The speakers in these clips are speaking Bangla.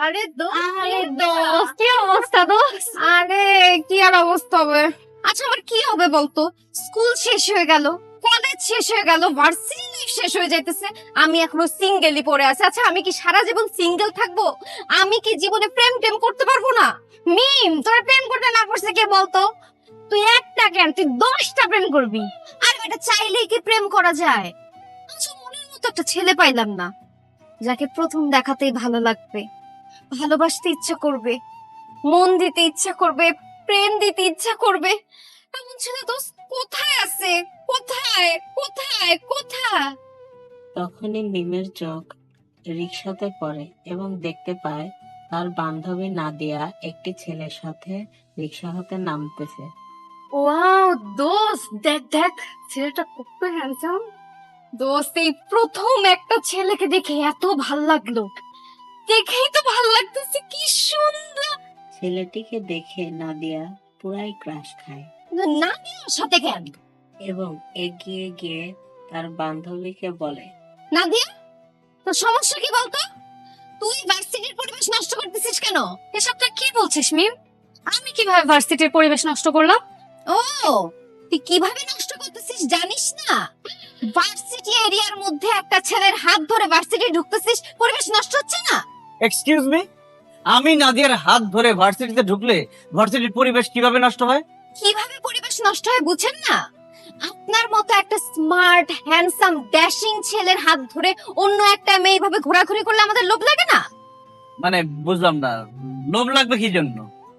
আরে আরে দোস্ত, কি অবস্থা দোস্ত? আরে কি আর অবস্থা হবে? আচ্ছা আমার কি হবে বলতো? স্কুল শেষ হয়ে গেল, কলেজ শেষ হয়ে গেল, ভার্সিটি লাইফ শেষ হয়ে যাইতেছে, আমি এখনো সিঙ্গেলই পড়ে আছি। আচ্ছা আমি কি সারা জীবন সিঙ্গেল থাকবো? আমি কি জীবনে প্রেম টেম করতে পারবো না? মিম, তোরা প্রেম করতে না করছে কে বলতো? তুই একটা কেন, তুই 10টা প্রেম করবি। আর এটা চাইলেই কি প্রেম করা যায়? আচ্ছা মনের মতো একটা ছেলে পাইলাম না, যাকে প্রথম দেখাতেই ভালো লাগবে, ভালোবাসতে ইচ্ছা করবে, মন দিতে ইচ্ছা করবে, প্রেম দিতে ইচ্ছা করবে। এমন ছেলে দোস্ত কোথায় আছে? কোথায় কোথায় কোথায়? তখনই মিমের চোখ রিকশাতে পড়ে এবং দেখতে পায় তার বান্ধবী নাদিয়া একটি ছেলের সাথে রিকশা হতে নামতেছে। ওয়াও দোস্ত, দেখ দেখ ছেলেটা কত হ্যান্ডসাম। দোস্ত এই প্রথম একটা ছেলেকে দেখে এত ভাল লাগলো, দেখেই তো ভাল লাগতেছে, কি সুন্দর। ছেলেটিকে দেখে নাদিয়া পুরাই ক্রাশ খায় না ওর সাথে কেন? এবং এগিয়ে গিয়ে তার বান্ধবীকে বলে, নাদিয়া, তোর সমস্যা কি বলতো? তুই ভার্সিটির পরিবেশ নষ্ট করতেছিস কেন? এসব তুই কি বলছিস মিম? আমি কিভাবে ভার্সিটির পরিবেশ নষ্ট করলাম? ও, তুই কিভাবে নষ্ট করতেছিস জানিস না? ভার্সিটি এরিয়ার মধ্যে একটা ছেলের হাত ধরে ভার্সিটি ঢুকতেছিস, পরিবেশ নষ্ট হচ্ছে না? এক্সকিউজ মি, আমি নাদিয়ার হাত ধরে ভার্সিটিতে ঢুকলে ভার্সিটির পরিবেশ কিভাবে নষ্ট হয়? কিভাবে পরিবেশ নষ্ট হয় বুঝেন না? আপনার মতো একটা স্মার্ট হ্যান্ডসাম ড্যাশিং ছেলের হাত ধরে অন্য একটা মেয়ে এইভাবে ঘোরাঘুরি করলে আমাদের লোভ লাগে না? মানে বুঝলাম না, লোভ লাগবে কি জন্য?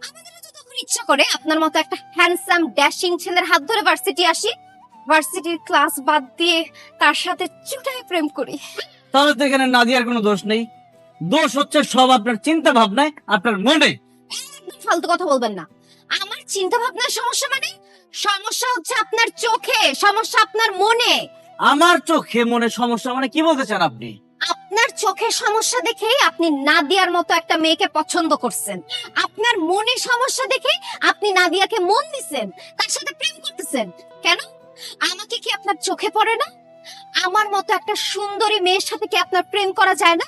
আমাদেরও তো তখন ইচ্ছা করে আপনার মতো একটা হ্যান্ডসাম ড্যাশিং ছেলের হাত ধরে ভার্সিটি আসি, ভার্সিটির ক্লাস বাদ দিয়ে তার সাথে চুটাই প্রেম করি। তাহলে তো এখানে নাদিয়ার কোনো দোষ নেই, দোষ হচ্ছে সব আপনার চিন্তা ভাবনায়, আপনার মনে। একদম ফালতু কথা বলবেন না। আমার চিন্তা ভাবনার সমস্যা মানে? সমস্যা হচ্ছে আপনার চোখে, সমস্যা আপনার মনে। আমার চোখে মনে সমস্যা মানে কি বলতে চান আপনি? আপনার চোখে সমস্যা দেখেই আপনি নাদিয়ার মতো একটা মেয়েকে পছন্দ করছেন। আপনার মনে সমস্যা দেখে আপনি নাদিয়াকে মন দিছেন, তার সাথে প্রেম করতেছেন। কেন? আমাকে কি আপনার চোখে পড়ে না? আমার মতো একটা সুন্দরী মেয়ের সাথে কি আপনার প্রেম করা যায় না?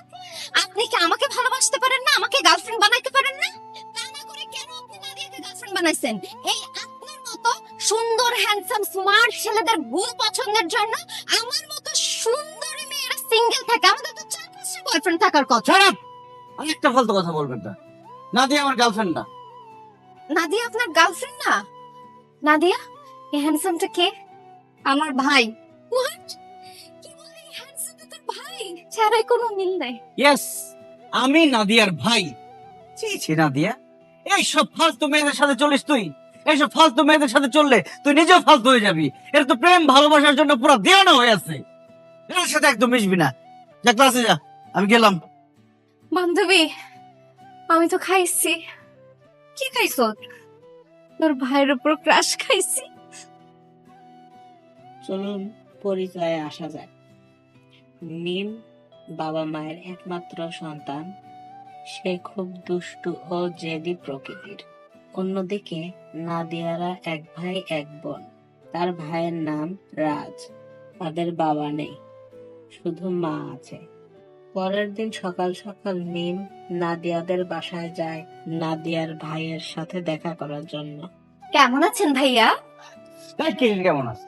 আপনি কি আমাকে ভালোবাসতে পারেন না? আমাকে গার্লফ্রেন্ড বানাইতে পারেন না? তা না করে কেন আপনি নাদিয়াকে গার্লফ্রেন্ড বানাইছেন? এই আপনার মতো সুন্দর হ্যান্ডসাম স্মার্ট ছেলেদের ভুল পছন্দের জন্য আমার মতো সুন্দরী মেয়েরা সিঙ্গেল থাকে। আমাদের তো 4-5টা বয়ফ্রেন্ড থাকার কথা। Shut up! আরেকটা ফালতু কথা বলবেন না। নাদিয়া আমার গার্লফ্রেন্ড না। নাদিয়া আপনার গার্লফ্রেন্ড না? নাদিয়া, এই হ্যান্ডসামটা কে? আমার ভাই। হোয়াট? কি বলে এই হ্যান্ডসামটা তোর ভাই? ছাড়াই কোনো মিল নাই। ইয়েস, আমি নাদিয়ার ভাই। ছি ছি নাদিয়া, এই সব ফালতু মেয়েদের সাথে চলিস তুই? এইসব ফালতু মেয়েদের সাথে চললে তুই নিজেও ফালতু হয়ে যাবি। এটা তো প্রেম ভালোবাসার জন্য পুরো দেওয়ানো হয়ে আছে। এর সাথে একদম মিশবি না। যা ক্লাসে যা, আমি গেলাম। বান্ধবী, আমি তো খাইছি। কি খাইছো? তোর ভাইয়ের উপর ক্রাশ খাইছি। চলুন পরিচয়ে আসা যাক। মিম বাবা মায়ের একমাত্র সন্তান। সে খুব দুষ্টু ও জেদি প্রকৃতির। অন্যদিকে নাদিয়ারা এক ভাই এক বোন। তার ভাইয়ের নাম রাজ। তাদের বাবা নেই, শুধু মা আছে। পরের দিন সকাল সকাল মিম নাদিয়াদের বাসায় যায় নাদিয়ার ভাইয়ের সাথে দেখা করার জন্য। কেমন আছেন ভাইয়া? তাই কে কেমন আছে?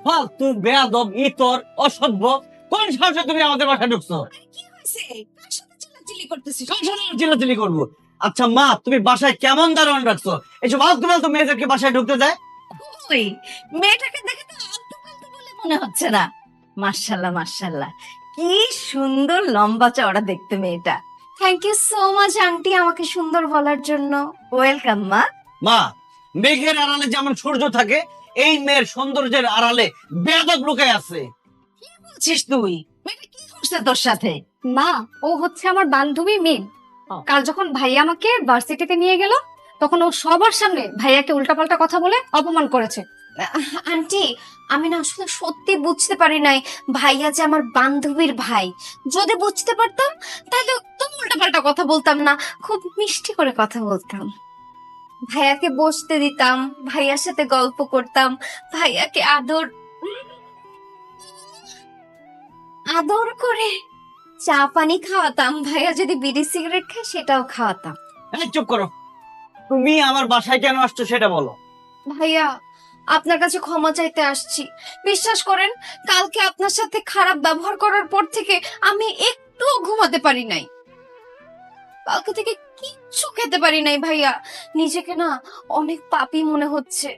ফালতু বেয়াদব ইতর অসভ্য, কোন সাহসে তুমি আমাদের বাসায় ঢুকছো? কি হয়েছে? কার সাথে চিল্লাচিল্লি করতেছিস? কার সাথে চিল্লাচিল্লি করবো? আচ্ছা মা, তুমি বাসায় কেমন দারোয়ান রাখছো? এইসব আলতু ফালতু মেয়েদেরকে বাসায় ঢুকতে দেয়? ওই মেয়েটাকে দেখে তো আলতু ফালতু বলে মনে হচ্ছে না। মাশাআল্লাহ মাশাআল্লাহ, কি সুন্দর লম্বা চওড়া দেখতে মেয়েটা। Thank you so much aunty আমাকে সুন্দর বলার জন্য। ওয়েলকাম মা। মা, মেঘের আড়ালে যেমন সূর্য থাকে, এই মেয়ের সৌন্দর্যের আড়ালে বেয়াদব লুকায় আছে। বলছিস তুই? মেয়েটা কি করছে তোর সাথে? মা, ও হচ্ছে আমার বান্ধবী মিম। কাল যখন ভাইয়া আমাকে ভার্সিটিতে নিয়ে গেল, তখন ও সবার সামনে ভাইয়াকে উল্টাপাল্টা কথা বলে অপমান করেছে। আন্টি, আমি না আসলে সত্যি বুঝতে পারি নাই ভাইয়া যে আমার বান্ধবীর ভাই। যদি বুঝতে পারতাম তাহলে তো উল্টাপাল্টা কথা বলতাম না, খুব মিষ্টি করে কথা বলতাম। ভাইয়াকে বসতে দিতাম, ভাইয়ার সাথে গল্প করতাম, ভাইয়াকে আদর আদর করে চা পানি খাওয়াতাম, ভাইয়া যদি বিড়ি সিগারেট খায় সেটাও খাওয়াতাম। এই চুপ করো, তুমি আমার বাসায় কেন আসছো সেটা বলো। ভাইয়া আপনার কাছে ক্ষমা চাইতে আসছি। বিশ্বাস করেন, কালকে আপনার সাথে খারাপ ব্যবহার করার পর থেকে আমি একটুও ঘুমাতে পারি নাই। কালকে থেকে কিচ্ছু খেতে পারি নাই ভাইয়া। নিজেকে না অনেক পাপী মনে হচ্ছে।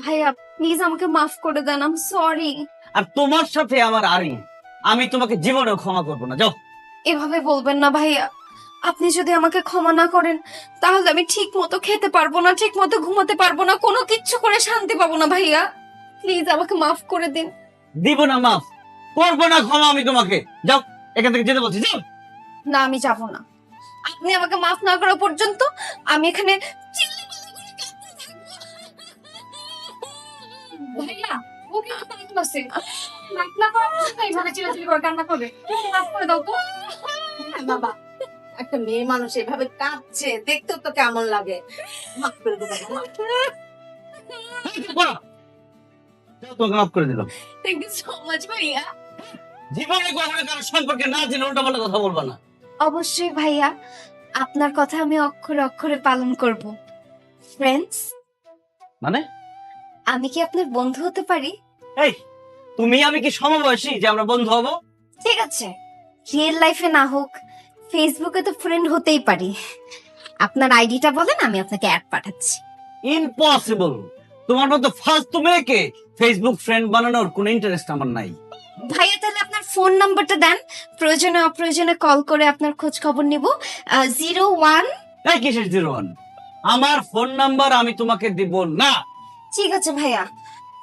ভাইয়া প্লিজ আমাকে মাফ করে দেন, আই এম সরি। আর তোমার সাথে আমার আরি, আমি তোমাকে জীবনেও ক্ষমা করবো না, যাও। এভাবে বলবেন না ভাইয়া। আপনি যদি আমাকে ক্ষমা না করেন তাহলে আমি ঠিক মতো খেতে পারবো না, ঠিক মতো ঘুমাতে পারবো না, কোনো কিচ্ছু করে শান্তি পাবো না। ভাইয়া প্লিজ আমাকে মাফ করে দিন। দিব না মাফ, করবো না ক্ষমা আমি তোমাকে, যাও এখান থেকে যেতে বলছি, যাও। না আমি যাব না। আপনি আমাকে মাফ না করা পর্যন্ত আমি এখানে চিল্লাপাল্লা করে কাঁদতে থাকবো। ভাইয়া ও কিন্তু পাগল আছে, মাফ না করার জন্য এইভাবে চিল্লাচিল্লি করে কান্না করবে। মাফ করে দাও তো। বাবা, একটা মেয়ে মানুষ এভাবে কাঁদছে দেখতে তো কেমন লাগে। মাফ করে দেবো বাবা। যাও, তোমাকে মাফ করে দিলাম। থ্যাংক ইউ সো মাচ ভাইয়া। জীবনে কখনো কারো সম্পর্কে না জেনে উল্টাপাল্টা কথা বলবা না। অবশ্যই ভাইয়া, আপনার কথা আমি অক্ষরে অক্ষরে পালন করব। ফ্রেন্ডস, মানে আমি কি আপনার বন্ধু হতে পারি? এই তুমি আমি কি সমবয়সী যে আমরা বন্ধু হব? ঠিক আছে, রিয়েল লাইফে না হোক ফেসবুকে তো ফ্রেন্ড হতেই পারি। আপনার আইডিটা বলেন, আমি আপনাকে অ্যাড পাঠাচ্ছি। ইম্পসিবল, তোমার মতো ফালতু মেয়েকে ফেসবুক ফ্রেন্ড বানানোর কোনো ইন্টারেস্ট আমার নাই। ভাইয়া তাহলে আপনার ফোন নাম্বারটা দেন, প্রয়োজনে অপ্রয়োজনে কল করে আপনার খোঁজ খবর নিব। 01। এই কিসের 01? আমার ফোন নাম্বার আমি তোমাকে দিব না। ঠিক আছে ভাইয়া,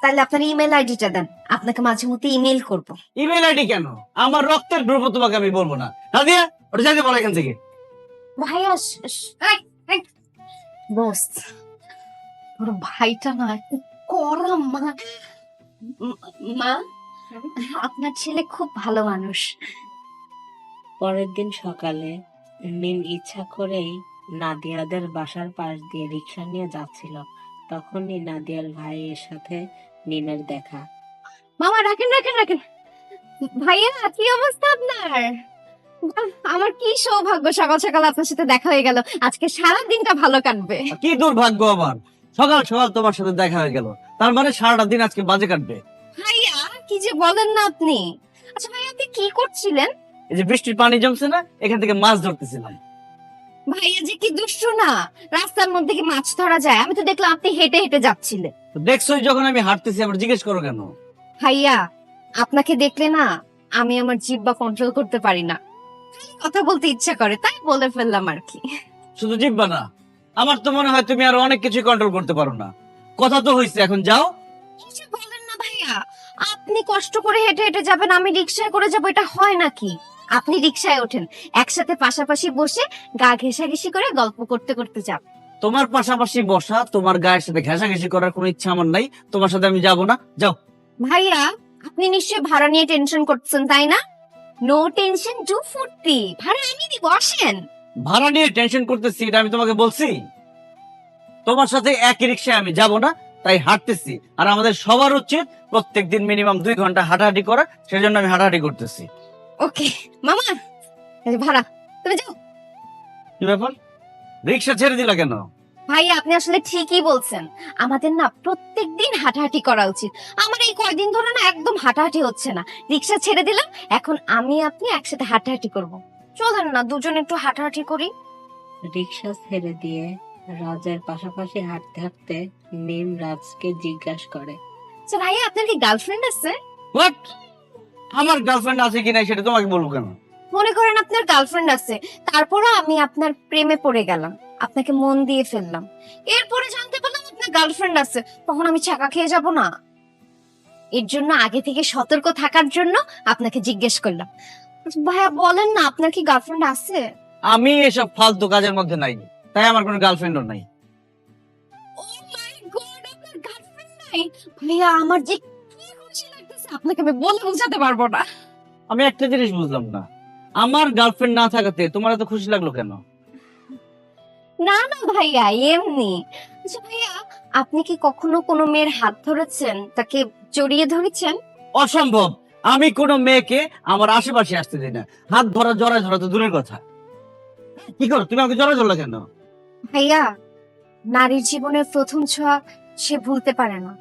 তাহলে আপনার ইমেল আইডিটা দেন, আপনাকে মাঝে মধ্যে ইমেল করব। ইমেল আইডি কেন? আমার রক্তের গ্রুপ তোমাকে আমি বলবো না। নাদিয়া, ওটা যাইতে বলো এখান থেকে। ভাইয়া দোস্ত, তোর ভাইটা না একটু কড়া মা। মা, আপনার ছেলে খুব ভালো মানুষ। পরের দিন সকালে মিম ইচ্ছা করেই নাদিয়াদের বাসার পাশ দিয়ে রিক্সা নিয়ে যাচ্ছিল। তখনই নাদিয়ার ভাইয়ের সাথে মিমের দেখা। মামা রাখেন রাখেন রাখেন। ভাইয়া কি অবস্থা আপনার? বাহ, আমার কি সৌভাগ্য সকাল সকাল আপনার সাথে দেখা হয়ে গেল। আজকে সারা দিনটা ভালো কাটবে। কি দুর্ভাগ্য আমার, সকাল সকাল তোমার সাথে দেখা হয়ে গেল, তার মানে সারাটা দিন আজকে বাজে কাটবে। ভাইয়া কি যে বলেন না আপনি। আচ্ছা ভাইয়া আপনি কি করছিলেন? এই যে বৃষ্টির পানি জমছে না, এখান থেকে মাছ ধরতেছিলাম। ভাইয়া যে কি দুষ্টু না, রাস্তার মধ্যে কি মাছ ধরা যায়? আমি তো দেখলাম আপনি হেঁটে হেঁটে যাচ্ছিলেন। তো দেখছোই যখন আমি হাঁটতেছি, আবার জিজ্ঞেস করো কেন? ভাইয়া আপনাকে দেখলে না আমি আমার জিহ্বা কন্ট্রোল করতে পারি না, কথা বলতে ইচ্ছা করে তাই বলে ফেললাম আর কি। শুধু জিব্বা না, আমার তো মনে হয় তুমি আরো অনেক কিছু কন্ট্রোল করতে পারো না। কথা তো হয়েছে, এখন যাও। কিছু বলেন না ভাইয়া, আপনি কষ্ট করে হেঁটে হেঁটে যাবেন, আমি রিক্সায় করে যাবো, এটা হয় নাকি? আপনি রিক্সায় ওঠেন, একসাথে পাশাপাশি বসে গা ঘেঁষাঘেঁষি করে গল্প করতে করতে যাব। তোমার পাশাপাশি বসা, তোমার গায়ের সাথে ঘেঁষাঘেঁষি করার কোনো ইচ্ছা আমার নাই। তোমার সাথে আমি যাবো না, যাও। ভাইয়া আপনি নিশ্চয়ই ভাড়া নিয়ে টেনশন করছেন তাই না? নো টেনশন, ডু ফুর্তি, ভাড়া আমি দিব, আসেন। ভাড়া নিয়ে টেনশন করতেছি এটা আমি তোমাকে বলছি? তোমার সাথে একই রিক্সায় আমি যাব না, তাই হাঁটতেছি। আর আমাদের সবার উচিত প্রত্যেকদিন মিনিমাম 2 ঘন্টা হাঁটাহাঁটি করা, সেজন্য আমি হাঁটাহাঁটি করতেছি। ওকে মামা, এই যে ভাড়া, তুমি যাও। কি ব্যাপার, রিক্সা ছেড়ে দিলা কেন? ভাই আপনি আসলে ঠিকই বলছেন, আমাদের না প্রত্যেকদিন হাঁটাহাঁটি করা উচিত। আমার এই কয়দিন ধরে না একদম হাঁটাহাঁটি হচ্ছে না, রিক্সা ছেড়ে দিলাম, এখন আমি আপনি একসাথে হাঁটাহাঁটি করব। চলেন না দুজন একটু হাঁটাহাঁটি করি। রিক্সা ছেড়ে দিয়ে রাজের পাশাপাশি হাঁটতে হাঁটতে মিম রাজকে জিজ্ঞাসা করে, আচ্ছা ভাইয়া আপনার কি গার্লফ্রেন্ড আছে? হোয়াট? আমার গার্লফ্রেন্ড আছে কি নাই সেটা তোমাকে বলবো কেন? মনে করেন আপনার গার্লফ্রেন্ড আছে, তারপরও আমি আপনার প্রেমে পড়ে গেলাম, আপনাকে মন দিয়ে ফেললাম, এরপরে জানতে পারলাম আপনার গার্লফ্রেন্ড আছে, তখন আমি চাকা খেয়ে যাব না? এর জন্য আগে থেকে সতর্ক থাকার জন্য আপনাকে জিজ্ঞেস করলাম। ভাইয়া বলেন না আপনার কি গার্লফ্রেন্ড আছে? আমি এসব ফালতু কাজের মধ্যে নাই, তাই আমার কোনো গার্লফ্রেন্ডও নাই। ও মাই গড, আপনার গার্লফ্রেন্ড নাই? ভাইয়া আমার যে কি খুশি লাগতেছে আপনাকে আমি বলে বোঝাতে পারবো না। আমি একটা জিনিস বুঝলাম না, আমার গার্লফ্রেন্ড না থাকাতে তোমার এত খুশি লাগলো কেন? না না ভাইয়া এমনি। আচ্ছা ভাইয়া আপনি কি কখনো কোনো মেয়ের হাত ধরেছেন, তাকে জড়িয়ে ধরেছেন? অসম্ভব, আমি কোনো মেয়েকে আমার আশেপাশে আসতে দিই না। হাত ধরা জড়ায় ধরা তো দূরের কথা। কি করো তুমি, আমাকে জড়ায় ধরলা কেন? ভাইয়া, নারীর জীবনের প্রথম ছোঁয়া সে ভুলতে পারে না।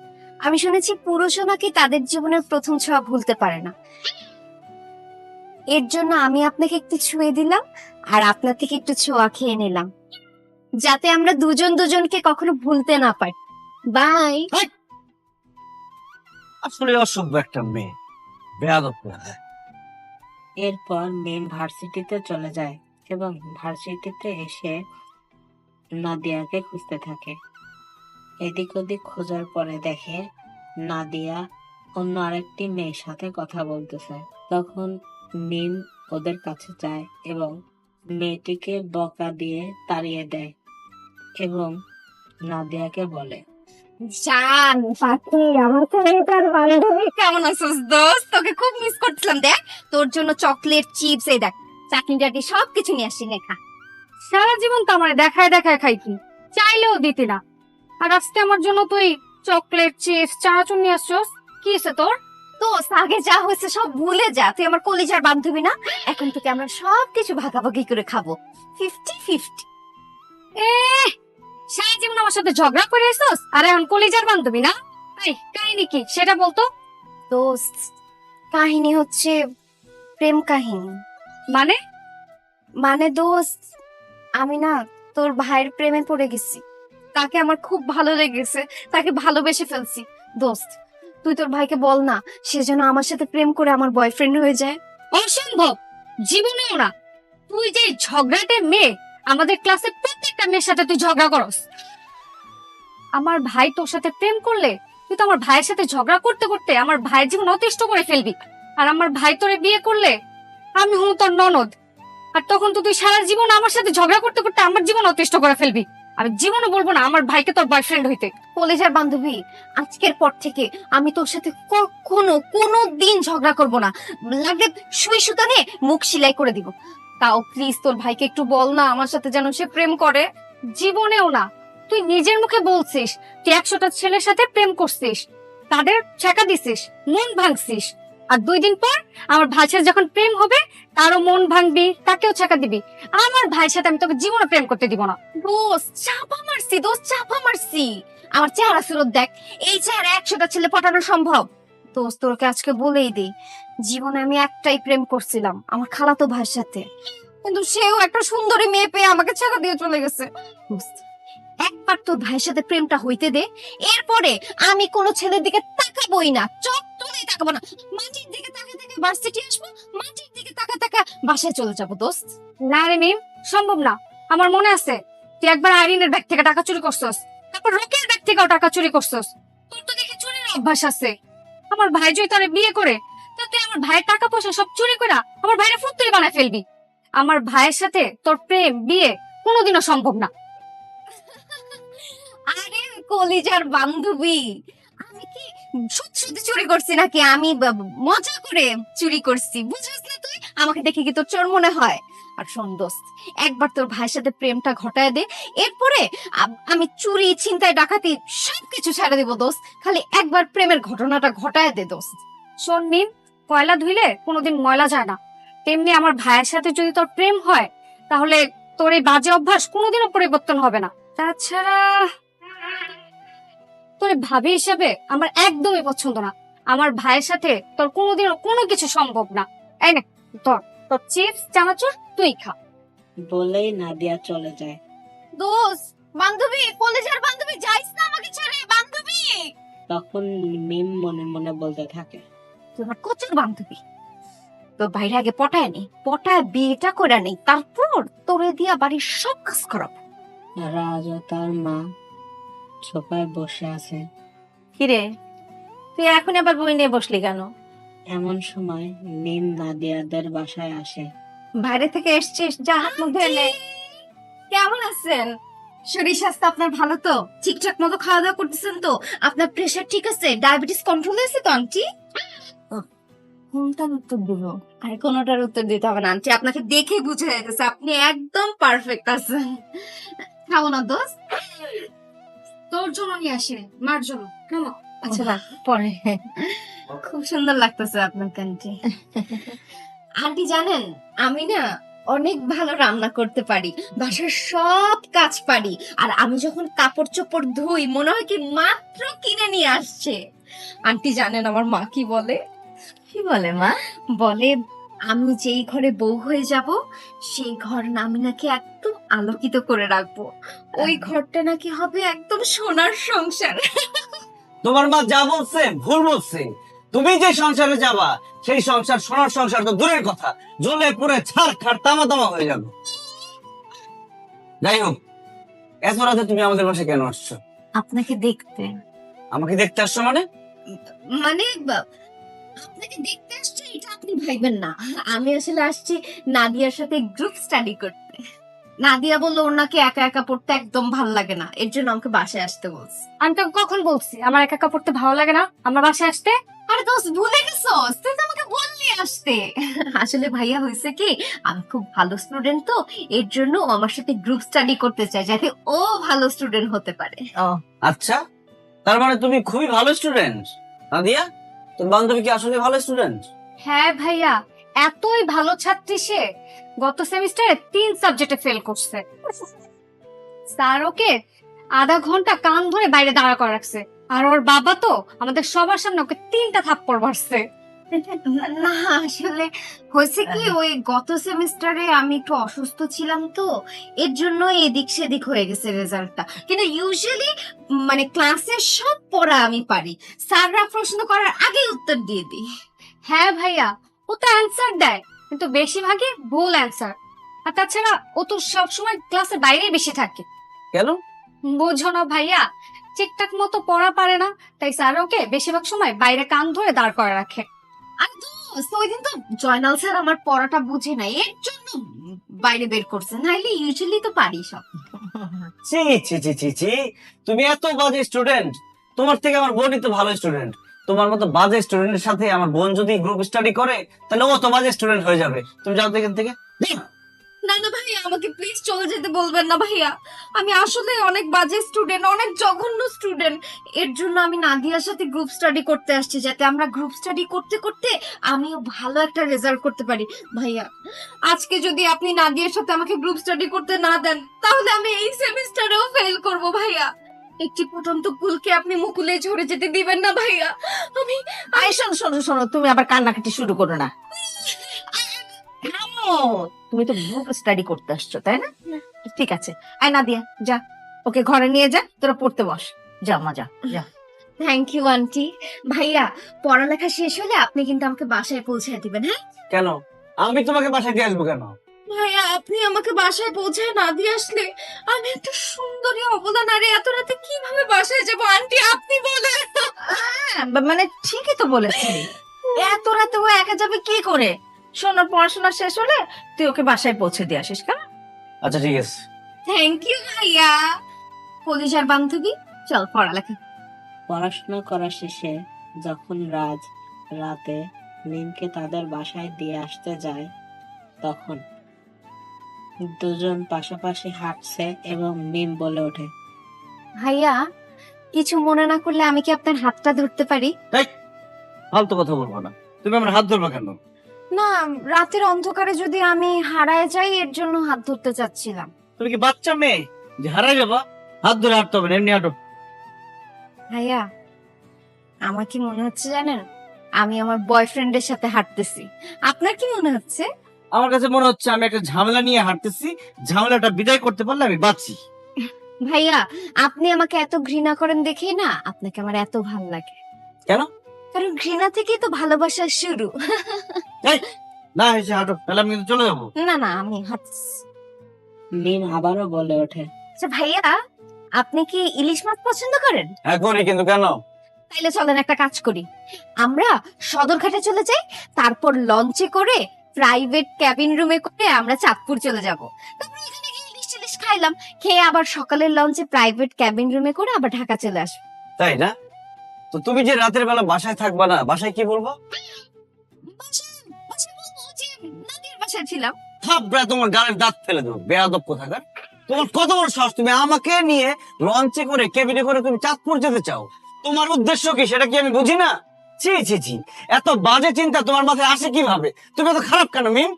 আমি শুনেছি পুরুষও নাকি তাদের জীবনের প্রথম ছোঁয়া ভুলতে পারে না। এর জন্য আমি আপনাকে একটু ছুঁয়ে দিলাম আর আপনার থেকে একটু ছোঁয়া খেয়ে নিলাম, যাতে আমরা দুজন দুজনকে কখনো ভুলতে না পারি। বাই। আসলে অসভ্য একটা মেয়ে, বেয়াদব কোথাকার। এরপর মিম ভার্সিটিতে চলে যায় এবং ভার্সিটিতে এসে নাদিয়াকে খুঁজতে থাকে। এদিক ওদিক খোঁজার পরে দেখে নাদিয়া অন্য আরেকটি মেয়ের সাথে কথা বলতেছে। তখন মিম ওদের কাছে যায় এবং মেয়েটিকে বকা দিয়ে তাড়িয়ে দেয় এবং নাদিয়াকে বলে, জান পাখি, আমার কলিজার বান্ধবী, কেমন আছিস দোস্ত? তোকে খুব মিস করছিলাম। দেখ, তোর জন্য চকলেট, চিপস, এই দেখ চাটনি টাটনি সবকিছু নিয়ে আসছি, লেখা। সারা জীবন তো আমার দেখায় দেখায় খাইতি, চাইলেও দিতি না। আর আজকে আমার জন্য তুই চকলেট, চিপস, চানাচুর নিয়ে আসছস। কি হয়েছে তোর? দোস্ত, আগে যা হয়েছে সব ভুলে যা। তুই আমার কলিজার বান্ধবী না? এখন থেকে আমরা সবকিছু ভাগাভাগি করে খাবো, 50-50। এ সারা জীবন আমার সাথে ঝগড়া করে আসছস, আর এখন কলিজার বান্ধবী না? এই কাহিনী কি সেটা বলতো। দোস্ত, কাহিনী হচ্ছে প্রেম কাহিনী। মানে? মানে দোস্ত, আমি না তোর ভাইয়ের প্রেমে পড়ে গেছি। তাকে আমার খুব ভালো লেগেছে, তাকে ভালোবেসে ফেলছি। দোস্ত, তুই তোর ভাইকে বল না, সে যেন আমার সাথে প্রেম করে আমার বয়ফ্রেন্ড হয়ে যায়। অসম্ভব, জীবনেও না। তুই যে ঝগড়াটে মেয়ে, আমাদের ক্লাসের প্রত্যেকটা মেয়ের সাথে তুই ঝগড়া করস। আমার ভাই তোর সাথে প্রেম করলে তুই তো আমার ভাইয়ের সাথে ঝগড়া করতে করতে আমার ভাইয়ের জীবন অতিষ্ঠ করে ফেলবি। আর আমার ভাই তোরে বিয়ে করলে আমি হব তোর ননদ, আর তখন তো তুই সারা জীবন আমার সাথে ঝগড়া করতে করতে আমার জীবন অতিষ্ঠ করে ফেলবি। আমি জীবনও বলবো না আমার ভাইকে তোর বয়ফ্রেন্ড হইতে। কলেজের বান্ধবী, আজকের পর থেকে আমি তোর সাথে কখনো কোনো দিন ঝগড়া করব না। লাগলে সুই সুতা নিয়ে মুখ সেলাই করে দিব। তাও প্লিজ তোর ভাইকে একটু বল না আমার সাথে যেন সে প্রেম করে। জীবনেও না। তুই নিজের মুখে বলছিস তুই 100টা ছেলের সাথে প্রেম করছিস, তাদের ছেঁকা দিছিস, মন ভাঙছিস, আর 2 দিন পর আমার ভাইয়ের সাথে যখন প্রেম হবে তারও মন ভাঙবি, তাকেও ছেঁকা দিবি। আমার ভাইয়ের সাথে আমি তোকে জীবনে প্রেম করতে দিব না। দোস্ত চাপা মারছি, দোস্ত চাপা মারছি। আমার চেহারা ফেরত দেখ, এই চেহারা 100টা ছেলে পটানো সম্ভব? দোস্ত, তোকে আজকে বলেই দিই, জীবনে আমি একটাই প্রেম করছিলাম, আমার খালাতো ভাইয়ের সাথে, কিন্তু সেও একটা সুন্দরী মেয়ে পেয়ে আমাকে ছেড়ে দিয়ে চলে গেছে। দোস্ত, একবার তোর ভাইয়ের সাথে প্রেমটা হইতে দে, এরপরে আমি কোনো ছেলের দিকে তাকাবোই না, চোখ তুলেই তাকাবো না। মাটির দিকে তাকা তাকা ভার্সিটি আসবো, মাটির দিকে তাকা তাকা বাসায় চলে যাবো। দোস্ত, না রে মিম, সম্ভব না। আমার মনে আছে তুই একবার আইরিনের ব্যাগ থেকে টাকা চুরি করছস, তারপর রোকের ব্যাগ থেকেও টাকা চুরি করছস। তোর তো দেখি চুরির অভ্যাস আছে। আমার ভাই যদি তারে বিয়ে করে, তো তুই আমার ভাইয়ের টাকা পয়সা সব চুরি করে আমার ভাইয়ের ফুটতুরি বানায় ফেলবি। আমার ভাইয়ের সাথে তোর প্রেম বিয়ে কোনোদিনও সম্ভব না। আরে কলিজার বান্ধবী, আমি কি সত্যি সত্যি চুরি করছি নাকি আমি মজা করে চুরি করছি? বুঝছিস না তুই? আমাকে দেখে কি তোর চোর মনে হয়? আর শোন দোস্ত, একবার তোর ভাইয়ের সাথে প্রেমটা ঘটায় দে, এরপরে আমি চুরি, ছিনতাই, ডাকাতি সবকিছু ছেড়ে দেবো দোস্ত। খালি একবার প্রেমের ঘটনাটা ঘটায় দে দোস্ত। শোন মিম, কয়লা ধুইলে কোনোদিন ময়লা যায় না। তেমনি আমার ভাইয়ের সাথে যদি তোর প্রেম হয়, তাহলে তোর এই বাজে অভ্যাস কোনোদিনও পরিবর্তন হবে না। তাছাড়া তোর ভাবি হিসাবে আমার একদমই পছন্দ না। আমার ভাইয়ের সাথে তোর কোনোদিনও কোনো কিছু সম্ভব না। এই নে তোর তোর চিপস, চানাচুর তুই খা। বলেই নাদিয়া চলে যায়। দোস্ত, বান্ধবী, কলেজের বান্ধবী, যাইস না আমাকে ছেড়ে, বান্ধবী। তখন মিম মনে মনে বলতে থাকে, তুই আমার কোচের বান্ধবী, তোর বাইরে আগে পটায় নি, পটায় বিয়েটা করে নেই, তারপর তোরে দিয়া বাড়ির সব কাজ করাবো। রাজ ও তার মা সোফায় বসে আছে। কিরে, তুই এখন আবার বই নিয়ে বসলি কেন? এমন সময় মিম নাদিয়াদের বাসায় আসে। বাইরে থেকে এসছিস, যা হাত মুখ ধুয়ে নে। কেমন আছেন? শরীর স্বাস্থ্য আপনার ভালো তো? ঠিকঠাক মতো খাওয়া দাওয়া করতেছেন তো? আপনার প্রেশার ঠিক আছে? ডায়াবেটিস কন্ট্রোলে আছে তো আন্টি? কোনটার উত্তর দিব? আরে কোনটার উত্তর দিতে হবে না আন্টি, আপনাকে দেখে বুঝে যাচ্ছে আপনি একদম পারফেক্ট আছেন। খাবো না দোস্ত? তোর জন্য নিয়ে আসি, মার জন্য। কেমন? আচ্ছা না, পরে। খুব সুন্দর লাগতেছে আপনাকে আন্টি। আন্টি জানেন, আমি না অনেক ভালো রান্না করতে পারি, বাসার সব কাজ পারি। আর আমি যখন কাপড় চোপড় ধুই মনে হয় কি মাত্র কিনে নিয়ে আসছে। আন্টি জানেন আমার মা কি বলে? কি বলে মা? বলে আমি যেই ঘরে বউ হয়ে যাব সেই ঘর না আমি নাকি একদম আলোকিত করে রাখবো, ওই ঘরটা নাকি হবে একদম সোনার সংসার। তোমার মা যা বলছে ভুল বলছে। তুমি যে সংসারে যাবা সেই সংসার সোনার সংসার তো দূরের কথা, জ্বলে পুড়ে ছাড় খাড় তামা তামা হয়ে যাবে। যাই হোক, এত রাতে তুমি আমাদের বাসায় কেন আসছো? আপনাকে দেখতে। আমাকে দেখতে আসছো মানে? মানে আপনাকে দেখতে আসছে এটা আপনি ভাইবেন না, আমি আসলে আসছি নাদিয়ার সাথে গ্রুপ স্টাডি করতে। নাদিয়া বললো ওর নাকি একা একা পড়তে একদম ভালো লাগে না, এর জন্য আমাকে বাসায় আসতে বলছে। আমি তোকে কখন বলছি আমার একা একা পড়তে ভালো লাগে না আমার বাসায় আসতে? আরে দোস্ত ভুলে গেছস, তুই তো আমাকে বললি আসতে। আসলে ভাইয়া হয়েছে কি, আমি খুব ভালো স্টুডেন্ট তো, এর জন্য ও আমার সাথে গ্রুপ স্টাডি করতে চায় যাতে ও ভালো স্টুডেন্ট হতে পারে। আচ্ছা, তার মানে তুমি খুবই ভালো স্টুডেন্ট। নাদিয়া, তোর বান্ধবী কি আসলে ভালো স্টুডেন্ট? হ্যাঁ ভাইয়া, এতই ভালো ছাত্রী সে গত সেমিস্টারে 3 সাবজেক্টে ফেল করছে। স্যার ওকে আধা ঘন্টা কান ধরে বাইরে দাঁড়া করে রাখছে, আর ওর বাবা তো আমাদের সবার সামনে ওকে 3টা থাপ্পড় মারছে। না আসলে হয়েছে কি, ওই গত সেমিস্টারে আমি একটু অসুস্থ ছিলাম তো, এর জন্য এদিক সেদিক হয়ে গেছে রেজাল্টটা। কিন্তু ইউজুয়ালি মানে ক্লাসের সব পড়া আমি পারি, স্যাররা প্রশ্ন করার আগে উত্তর দিয়ে দিই। হ্যাঁ ভাইয়া, ও তো অ্যান্সার দেয় কিন্তু বেশিরভাগই ভুল অ্যান্সার। আর তাছাড়া ও তো সবসময় ক্লাসের বাইরে বেশি থাকে। কেন? বোঝো না ভাইয়া, ঠিকঠাক মতো পড়া পারে না, তাই স্যার ওকে বেশিরভাগ সময় বাইরে কান ধরে দাঁড় করে রাখে। আর দোস্ত ওই দিন তো জয়নাল স্যার আমার পড়াটা বুঝে নাই, এর জন্য বাইরে বের করছে, নাইলে ইউজুয়ালি তো পারি সব। ছি ছি ছি ছি ছি, তুমি এত বাজে স্টুডেন্ট। তোমার থেকে আমার বোনই তো ভালো স্টুডেন্ট। তোমার মতো বাজে স্টুডেন্টের সাথে আমার বোন যদি গ্রুপ স্টাডি করে তাহলে ও তো বাজে স্টুডেন্ট হয়ে যাবে। তুমি যাও তো এখান থেকে। না না ভাইয়া, আমাকে প্লিজ চলে যেতে বলবেন না ভাইয়া, আমি আসলে অনেক বাজে স্টুডেন্ট, অনেক জঘন্য স্টুডেন্ট। এর জন্য আমি নাদিয়ার সাথে গ্রুপ স্টাডি করতে আসছি, যাতে আমরা গ্রুপ স্টাডি করতে করতে আমিও ভালো একটা রেজাল্ট করতে পারি। ভাইয়া আজকে যদি আপনি নাদিয়ার সাথে আমাকে গ্রুপ স্টাডি করতে না দেন তাহলে আমি এই সেমিস্টারেও ফেল করব ভাইয়া। একটি ফুটন্ত ফুলকে আপনি মুকুলে ঝরে যেতে দিবেন না ভাইয়া। আমি আই শোনো শোনো শোনো, তুমি আবার কান্নাকাটি শুরু করো না। থামো, তুমি তো গ্রুপ স্টাডি করতে আসছো তাই না? ঠিক আছে, আয় নাদিয়া যা, ওকে ঘরে নিয়ে যা, তোরা পড়তে বস। যা মা যা যা। Thank you aunty. ভাইয়া পড়ালেখা শেষ হলে আপনি কিন্তু আমাকে বাসায় পৌঁছে দিবেন। হ্যাঁ কেন? আমি তোমাকে বাসায় দিয়ে আসবো কেন? ভাইয়া আপনি আমাকে বাসায় পৌঁছায় না দিয়ে আসলে আমি একটা সুন্দরী অবলা নারী এত রাতে কিভাবে বাসায় যাবো আন্টি, আপনি বলেন। হ্যাঁ, মানে ঠিকই তো বলেছি, এত রাতে ও একা যাবে কি করে? শোন, ওর পড়াশোনা শেষ হলে তুই ওকে বাসায় পৌঁছে দিয়ে আসিস কেন? আচ্ছা ঠিক আছে। থ্যাংক ইউ ভাইয়া। কলিজার বান্ধবী, চল পড়ালেখা। পড়াশোনা করা শেষে যখন রাজ রাতে মিমকে তাদের বাসায় দিয়ে আসতে যায়, তখন দুজন পাশাপাশি হাঁটছে এবং মিম বলে ওঠে, ভাইয়া কিছু মনে না করলে আমি কি আপনার হাতটা ধরতে পারি? ফালতু কথা বলবো না। তুমি আমার হাত ধরবা কেন? না, রাতের অন্ধকারে যদি আমি হারায় যাই এর জন্য হাত ধরতে চাচ্ছিলাম। তুমি কি বাচ্চা মেয়ে যে হারাই যাবা? হাত ধরে হাঁটতে হবে না, এমনি হাঁটো। ভাইয়া আমার কি মনে হচ্ছে জানেন, আমি আমার বয়ফ্রেন্ডের সাথে হাঁটতেছি। আপনার কি মনে হচ্ছে? আমার কাছে মনে হচ্ছে আমি একটা ঝামেলা নিয়ে হাঁটতেছি, ঝামেলাটা বিদায় করতে পারলে আমি বাঁচি। ভাইয়া আপনি আমাকে এত ঘৃণা করেন দেখেই না আপনাকে আমার এত ভালো লাগে। কেন? কারণ ঘৃণা থেকেই তো ভালোবাসার শুরু। না এসে হাঁটো, তাহলে আমি কিন্তু চলে যাবো। না না আমি হাঁটছি। মিম আবারও বলে ওঠে, আচ্ছা ভাইয়া, আপনি কি ইলিশ মাছ পছন্দ করেন? এখনই কিন্তু কেন? তাইলে চলেন একটা কাজ করি, আমরা সদরঘাটে চলে যাই, তারপর লঞ্চে করে প্রাইভেট ক্যাবিন রুমে করে আমরা চাঁদপুর চলে যাব। তারপর এখানে গিয়ে ইলিশ টিলিশ খাইলাম, খেয়ে আবার সকালের লঞ্চে প্রাইভেট ক্যাবিন রুমে করে আবার ঢাকা চলে আসবো। তাই না? তো তুমি যে রাতের বেলা বাসায় থাকবা না, বাসায় কি বলবো? বাসায় বলবো যে নাদিয়ার বাসায় ছিলাম। থাপড়া তোমার গালের দাঁত ফেলে দেবো, বেয়াদব কোথাকার। তোমার কত বড় সাহস, তুমি আমাকে নিয়ে লঞ্চে করে কেবিনে করে তুমি চাঁদপুর যেতে চাও? তোমার উদ্দেশ্য কি সেটা কি আমি বুঝি না? ছি ছি ছি, এত বাজে চিন্তা তোমার মাথায় আসে কিভাবে? তুমি এত খারাপ কেন মিম?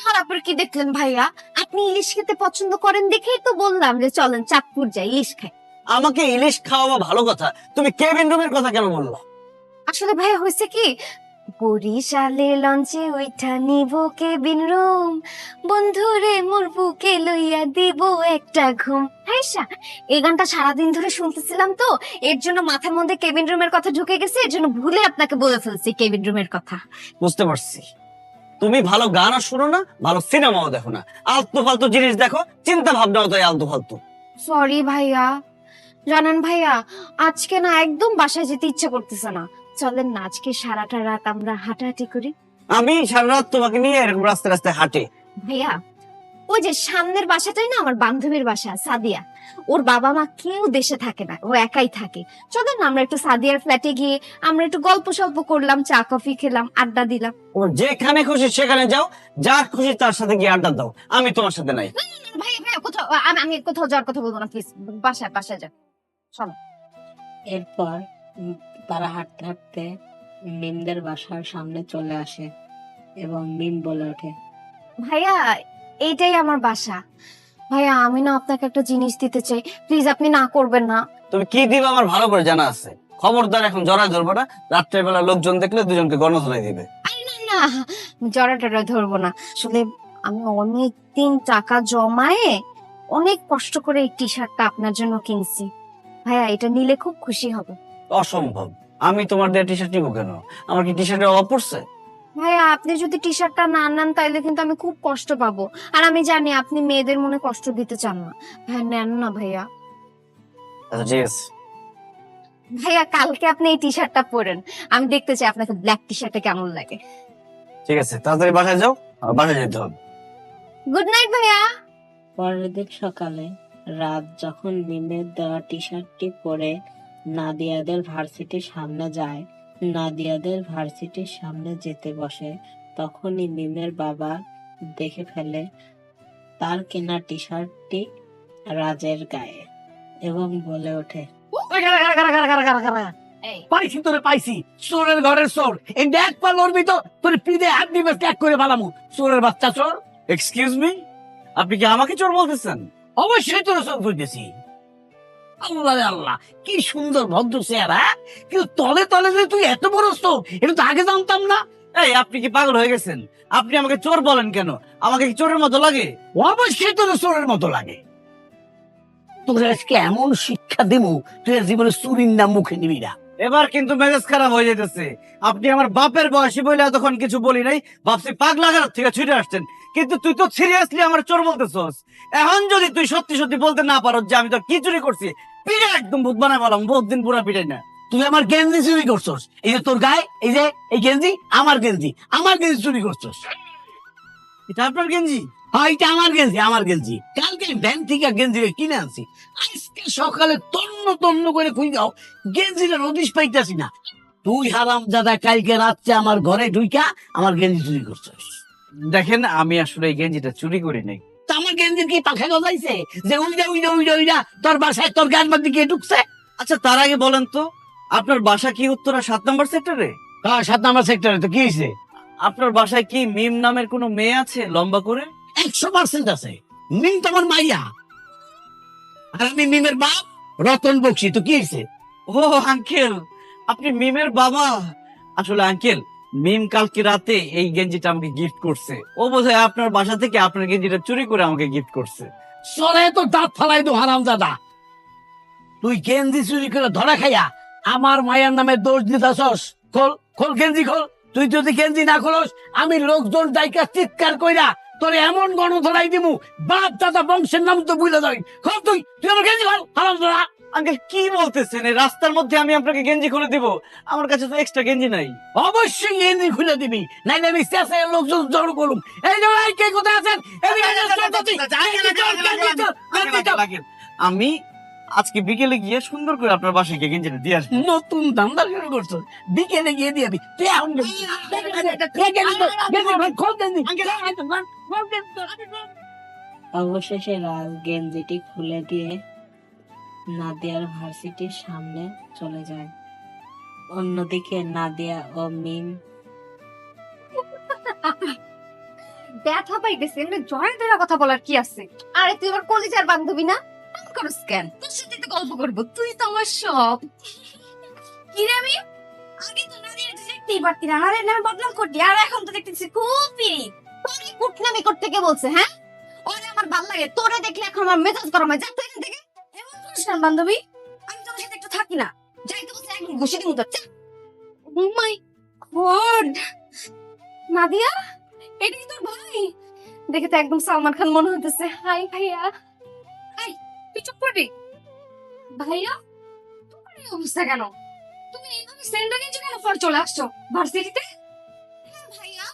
খারাপের কি দেখলেন ভাইয়া? আপনি ইলিশ খেতে পছন্দ করেন দেখেই তো বললাম যে চলেন চাঁদপুর যাই ইলিশ খাই। আমাকে ইলিশ খাওয়াবা ভালো কথা, তুমি কেবিন রুমের কথা কেন বললো? আসলে ভাইয়া হয়েছে কি, বরিশালে লঞ্চে ওইটা নিব কেবিন রুম, বন্ধুরে মোর বুকে লইয়া দিব একটা ঘুম। হাইসা, এই গানটা সারাদিন ধরে শুনতেছিলাম তো, এর জন্য মাথার মধ্যে কেবিন রুমের কথা ঢুকে গেছে, এর জন্য ভুলে আপনাকে বলে ফেলছি কেবিন রুমের কথা। বুঝতে পারছি, তুমি ভালো গানও শুনো না, ভালো সিনেমাও দেখো না, আলতু ফালতু জিনিস দেখো, চিন্তা ভাবনাও তাই আলতু ফালতু। সরি ভাইয়া। জানেন ভাইয়া, আজকে না একদম বাসায় যেতে ইচ্ছে করতেছে না। চলেন না আজকে সারাটা রাত আমরা হাঁটাহাঁটি করি। আমি সারা রাত তোমাকে নিয়ে এরকম রাস্তায় রাস্তায় হাঁটে? ভাইয়া, ওই যে সামনের বাসাটাই না আমার বান্ধবীর বাসা সাদিয়া, ওর বাবা মা কেউ দেশে থাকে না, ও একাই থাকে। চলেন না আমরা একটু সাদিয়ার ফ্ল্যাটে গিয়ে আমরা একটু গল্প সল্প করলাম, চা কফি খেলাম, আড্ডা দিলাম। ও যেখানে খুশি সেখানে যাও, যার খুশি তার সাথে গিয়ে আড্ডা দাও, আমি তোমার সাথে নাই। ভাইয়া ভাইয়া কোথাও আমি কোথাও যাওয়ার কথা বলবো না, প্লিজ বাসায় বাসায় যান। চলো। এরপর তারা হাঁটতে হাঁটতে মিমদের বাসার সামনে চলে আসে এবং মিম বলে ওঠে, ভাইয়া এইটাই আমার বাসা। ভাইয়া আমি না আপনাকে একটা জিনিস দিতে চাই, প্লিজ আপনি না করবেন না। তুমি কি দিবে আমার ভালো করে জানা আছে, খবরদার এখন জড়ায় ধরবো না, রাত্রের বেলা লোকজন দেখলে দুজনকে গণধোলাই দিবে। না জড়া টড়া ধরবো না, আসলে আমি অনেক দিন টাকা জমায়ে অনেক কষ্ট করে এই টি শার্টটা আপনার জন্য কিনছি। ভাইয়া এটা নিলে খুব খুশি হবে। অসম্ভব, আমি তোমার দেয়া টি শার্ট নিবো কেন? আমার কি টি শার্টের অভাব পড়ছে? ভাইয়া আপনি যদি টি শার্টটা না নেন তাইলে কিন্তু আমি খুব কষ্ট পাবো, আর আমি জানি আপনি মেয়েদের মনে কষ্ট দিতে চান না। ভাইয়া নেন না ভাইয়া। আচ্ছা ঠিক আছে। ভাইয়া কালকে আপনি এই টি শার্টটা পরেন, আমি দেখতে চাই আপনাকে ব্ল্যাক টি শার্টটা কেমন লাগে। ঠিক আছে, তাড়াতাড়ি বাসায় যাও, আমার বাসায় যেতে হবে। গুড নাইট ভাইয়া। পরের দিন সকালে রাত যখন মিমের দেওয়া টি শার্টটি পরে নাদিয়াদের ভার্সিটির সামনে যায়, নাদিয়াদের ভার্সিটির সামনে যেতে বসে, তখনই মিমের বাবা দেখে ফেলে তার কেনা টি শার্টটি রাজের গায়ে এবং বলে ওঠে, পাইছি তোরে পাইছি, চোরের ঘরের চোর। এই দেখ পা লড়বি তো তোর পিঠে হাত দিবে ত্যাগ করে পালামু, চোরের বাচ্চা চোর। এক্সকিউজ মি, আপনি কি আমাকে চোর বলতেছেন? অবশ্যই তোর চোর করতেছি। আল্লাহ রে আল্লাহ, কি সুন্দর ভদ্র চেহারা, কিন্তু তলে তলে যে তুই এত বড় চোর এটা তো আগে জানতাম না। এই আপনি কি পাগল হয়ে গেছেন? আপনি আমাকে চোর বলেন কেন? আমাকে কি চোরের মতো লাগে? অবশ্যই তোর চোরের মতো লাগে। তোর আজকে এমন শিক্ষা দেবো তুই আর জীবনে চুরির নাম মুখে নিবি না। এবার কিন্তু মেজাজ খারাপ হয়ে যেতেছে। আপনি আমার বাপের বয়সী বলে এতক্ষণ কিছু বলি নাই, ভাবছি পাগলা ঘাট থেকে ছুটে আসছেন, কিন্তু তুই তো সিরিয়াসলি আমার চোর বলতেছস। এখন যদি তুই সত্যি সত্যি বলতে না পারো যে আমি তো কি চুরি করছি, পিঠে একদম ভূত বানায় বললাম, বহুত দিন পুরা পিটাই না। তুই আমার গেঞ্জি চুরি করছস, এই যে তোর গায়ে এই যে এই গেঞ্জি আমার গেঞ্জি, আমার গেঞ্জি চুরি করছস। এটা আপনার গেঞ্জি? হ্যাঁ এটা আমার গেঞ্জি, আমার গেঞ্জি। কালকে ব্যাংক থেকে গেঞ্জি কিনে আনছি, আজকে সকালে তন্ন তন্ন করে খুঁজে যাও গেঞ্জিটা রদিস পাইতেছি না। তুই হারাম দাদা কালকে রাত্রে আমার ঘরে ঢুইকা আমার গেঞ্জি চুরি করছস। দেখেন আমি আসলে এই গেঞ্জিটা চুরি করি নাই। তা আমার গেঞ্জির কি পাখা গজাইছে যে উইডা উইডা উইডা উইডা তোর বাসায় তোর গাছ বাদ দিকে ঢুকছে? আচ্ছা তার আগে বলেন তো, আপনার বাসা কি উত্তরা 7 নম্বর সেক্টরে? হ্যাঁ 7 নম্বর সেক্টরে। তো কি হয়েছে? আপনার বাসায় কি মিম নামের কোনো মেয়ে আছে লম্বা করে? 100% আছে। মিম তোমার মাইয়া, আর আমি মিমের বাপ রতন বক্সি। তো কি হয়েছে? ও আঙ্কেল, আপনি মিমের বাবা। আসলে আঙ্কেল, মিম কালকে রাতে এই গেঞ্জিটা আমাকে গিফট করছে। ও বোধহয় আপনার বাসা থেকে আপনার গেঞ্জিটা চুরি করে আমাকে গিফট করছে। সরে তো দাঁত ফালাই দো হারাম দাদা। তুই গেঞ্জি চুরি করে ধরা খাইয়া আমার মায়ের নামে দোষ দিতাছস। খোল খোল গেঞ্জি খোল। তুই যদি গেঞ্জি না খোলস আমি লোকজন ডাইকা চিৎকার কইরা তোরে এমন গণ ধরাই দিমু, বাপ দাদা বংশের নাম তো ভুলে যাই। খোল তুই, তুই আমার গেঞ্জি খোল হারাম দাদা। আঙ্কেল কি বলতেছেন? এই রাস্তার মধ্যে আমি আপনাকে গেঞ্জি খুলে দিব? আমার কাছে তো এক্সট্রা গেঞ্জি নাই। অবশ্যই গেঞ্জি খুলে দিবি, নাইলে আমি শেষে লোকজন জড়ো করুম। এই যে ভাই কে কোথায় আছেন? এদিকে আসেন, চল তো তুই। গেঞ্জি চল, গেঞ্জি চল। আমি আজকে বিকেলে গিয়ে সুন্দর করে আপনার বাসায় গিয়ে গেঞ্জিটা দিয়ে আসবো। নতুন দামদার শুরু করছো, বিকেলে গিয়ে দিবি তুই এখন গেঞ্জি খোল গেঞ্জি। অবশেষে রাজ গেঞ্জিটি খুলে দিয়ে নাদিয়ার ভার্সিটির সামনে চলে যায় অন্যদিকে নাদিয়া ও মিম ব্যথা পাইতেছে, এমনি জয়ের ধরে কথা বলার কি আছে? আরে তুই আমার কলিজার বান্ধবী না, এমন করস কেন? তোর সাথে তো গল্প করবো, তুই তো আমার সব। কি রে আমি আগে তো নাদিয়া দেখতেই পারতি না, আরে না বদনাম করতি, আর এখন তো দেখতেছি খুব পিরিত। তোরে কুটনামি করতে কে বলছে? হ্যাঁ, ওরে আমার ভাল লাগে, তোরে দেখলে এখন আমার মেজাজ গরম হয়। যা তুই এখান থেকে। এমন করিস না বান্ধবী, আমি তোর সাথে একটু থাকি না। যাইতে বলছে একদম ঘুষি দিমু তোর। যা। ও মাই গড, নাদিয়া এটা কি তোর ভাই? দেখে তো একদম সালমান খান মনে হইতেছে। হাই ভাইয়া। তুই চুপ করবি? ভাইয়া তোমার এই অবস্থা কেন? তুমি এইভাবে স্যান্ডেল নিয়ে কেন পর চলে আসছো ভার্সিটিতে? ভাইয়া,